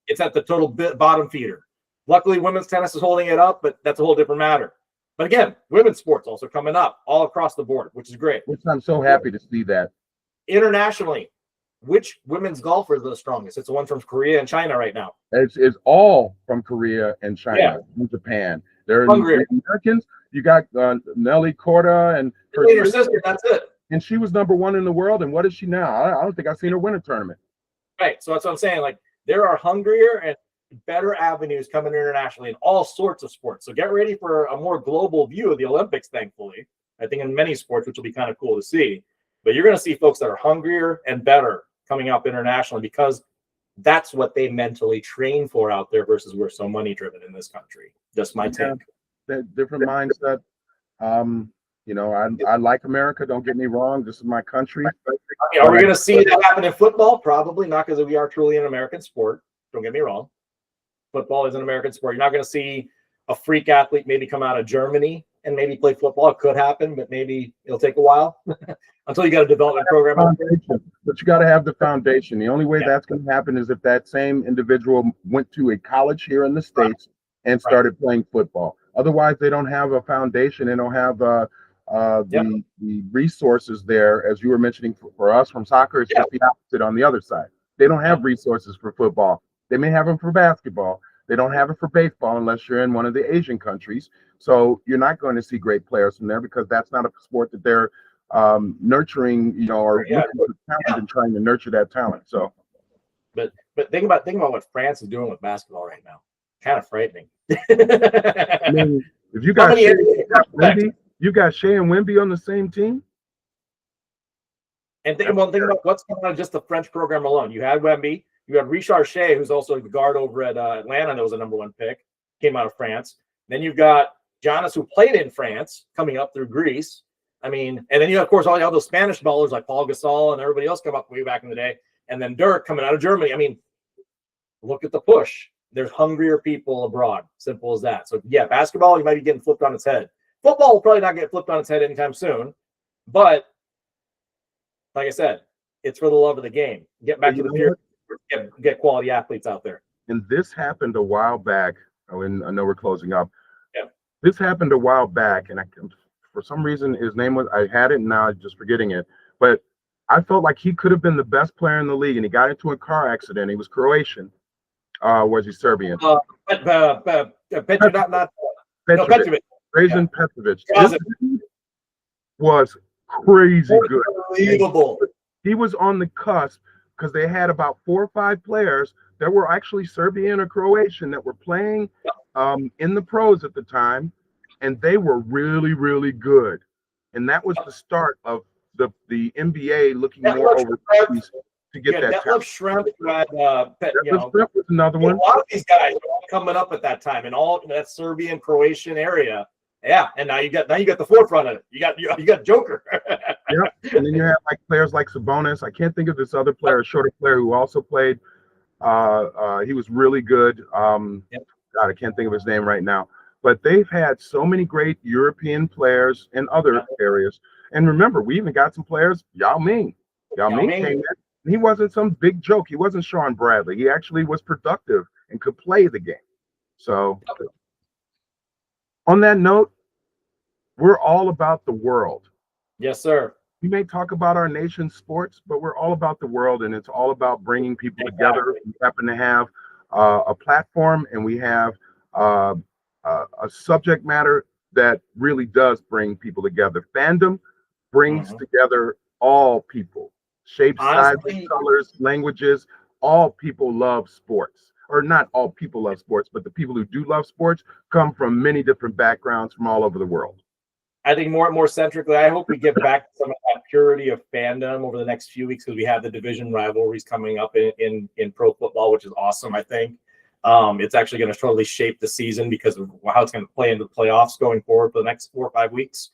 It's at the total bottom feeder. Luckily, women's tennis is holding it up, but that's a whole different matter. But again, women's sports also coming up all across the board, which is great. Which I'm so happy to see that. Internationally, which women's golfers are the strongest? It's the one from Korea and China right now. It's all from Korea and China and Japan. They're Americans. You got Nelly Korda and her sister. That's it. And she was number one in the world. And what is she now? I don't think I've seen her win a tournament. Right. So that's what I'm saying. Like there are hungrier and better avenues coming internationally in all sorts of sports. So get ready for a more global view of the Olympics, thankfully. I think in many sports, which will be kind of cool to see. But you're going to see folks that are hungrier and better coming up internationally because that's what they mentally train for out there versus we're so money-driven in this country. Just my take. That different mindset. I like America. Don't get me wrong. This is my country. Are we going to see that happen in football? Probably not, because we are truly an American sport. Don't get me wrong. Football is an American sport. You're not going to see a freak athlete maybe come out of Germany and maybe play football. It could happen, but maybe it'll take a while until you got a development program. But you got to have the foundation. The only way that's going to happen is if that same individual went to a college here in the States and started playing football. Otherwise, they don't have a foundation. They don't have the resources there. As you were mentioning, for us from soccer, it's just the opposite on the other side. They don't have resources for football. They may have them for basketball. They don't have it for baseball unless you're in one of the Asian countries. So you're not going to see great players from there because that's not a sport that they're nurturing, or looking for talent and trying to nurture that talent. So, but think about what France is doing with basketball right now. Kind of frightening. I mean, If you How got many Shea, NBA you got Shea and Wemby on the same team. And think about what's going on just the French program alone. You had Wemby, you have Richard Shea, who's also the guard over at Atlanta. That was a #1 pick, came out of France. Then you've got Giannis, who played in France, coming up through Greece. I mean, and then you have, of course, all those Spanish ballers like Paul Gasol and everybody else come up way back in the day. And then Dirk coming out of Germany. I mean, look at the push. There's hungrier people abroad. Simple as that. So, yeah, basketball, you might be getting flipped on its head. Football will probably not get flipped on its head anytime soon. But like I said, it's for the love of the game. Get back to the pure, get quality athletes out there. And this happened a while back. I know we're closing up. Yeah. This happened a while back, and for some reason his name was, I had it and now I'm just forgetting it. But I felt like he could have been the best player in the league, and he got into a car accident. He was Croatian. Was he Serbian? Petrovic. Drazen Petrovic. Was crazy good. Unbelievable. He was on the cusp because they had about 4 or 5 players that were actually Serbian or Croatian that were playing in the pros at the time, and they were really, really good. And that was the start of the NBA looking more overseas to get that. Detlef Schrempf had, Schrempf was another one. A lot of these guys were all coming up at that time, and all in that Serbian, Croatian area. Yeah, and now you got the forefront of it. You got Joker. Yeah, and then you have like players like Sabonis. I can't think of this other player, a shorter player who also played. He was really good. God, I can't think of his name right now. But they've had so many great European players in other areas. And remember, we even got some players. Yao Ming came in. And he wasn't some big joke. He wasn't Sean Bradley. He actually was productive and could play the game. So, on that note, we're all about the world. Yes, sir. We may talk about our nation's sports, but we're all about the world, and it's all about bringing people together. We happen to have a platform, and we have a subject matter that really does bring people together. Fandom brings together all people, shapes, sizes, colors, languages. All people love sports. Or not all people love sports, but the people who do love sports come from many different backgrounds from all over the world. I think more and more centrically, I hope we get back to some of that purity of fandom over the next few weeks, because we have the division rivalries coming up in pro football, which is awesome. I think it's actually going to totally shape the season because of how it's going to play into the playoffs going forward for the next 4 or 5 weeks.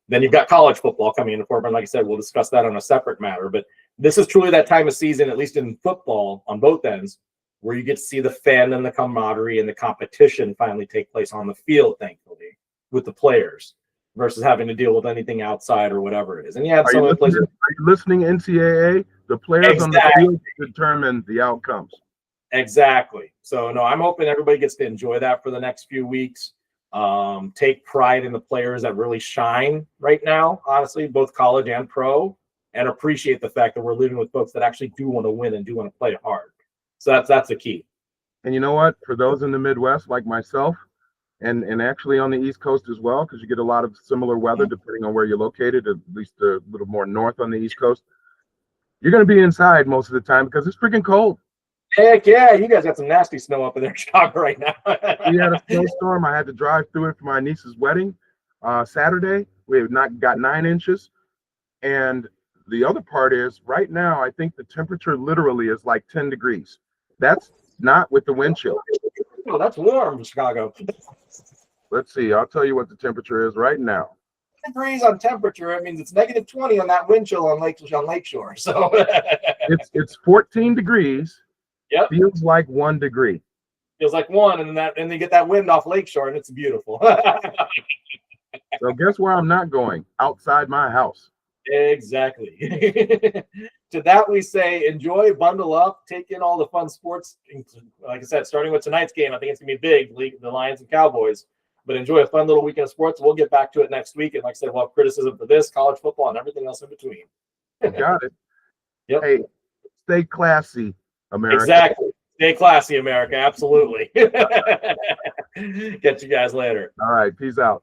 Then you've got college football coming into forefront. Like I said, we'll discuss that on a separate matter. But this is truly that time of season, at least in football on both ends, where you get to see the fandom, the camaraderie, and the competition finally take place on the field, thankfully, with the players, versus having to deal with anything outside or whatever it is. And you have some of the places. Are you listening, NCAA? The players on the field determine the outcomes. Exactly. So, no, I'm hoping everybody gets to enjoy that for the next few weeks. Take pride in the players that really shine right now, honestly, both college and pro, and appreciate the fact that we're living with folks that actually do want to win and do want to play hard. So that's the key. And you know what? For those in the Midwest like myself, and actually on the East Coast as well, because you get a lot of similar weather depending on where you're located, at least a little more north on the East Coast, you're going to be inside most of the time because it's freaking cold. Heck yeah, you guys got some nasty snow up in there in Chicago right now. We had a snowstorm. I had to drive through it for my niece's wedding Saturday. We have not got 9 inches. And the other part is right now, I think the temperature literally is like 10 degrees. That's not with the wind chill. Oh, that's warm in Chicago. Let's see. I'll tell you what the temperature is right now. Degrees on temperature. It means it's -20 on that wind chill on Lakeshore. So it's 14 degrees. Yep. Feels like 1 degree. Feels like 1, and then you get that wind off Lakeshore, and it's beautiful. So guess where I'm not going? Outside my house. Exactly. To that we say, enjoy, bundle up, take in all the fun sports. Like I said, starting with tonight's game, I think it's going to be big, the Lions and Cowboys. But enjoy a fun little weekend of sports. We'll get back to it next week. And like I said, we'll have criticism for this, college football, and everything else in between. Got it. Yep. Hey, stay classy, America. Exactly. Stay classy, America. Absolutely. Catch you guys later. All right. Peace out.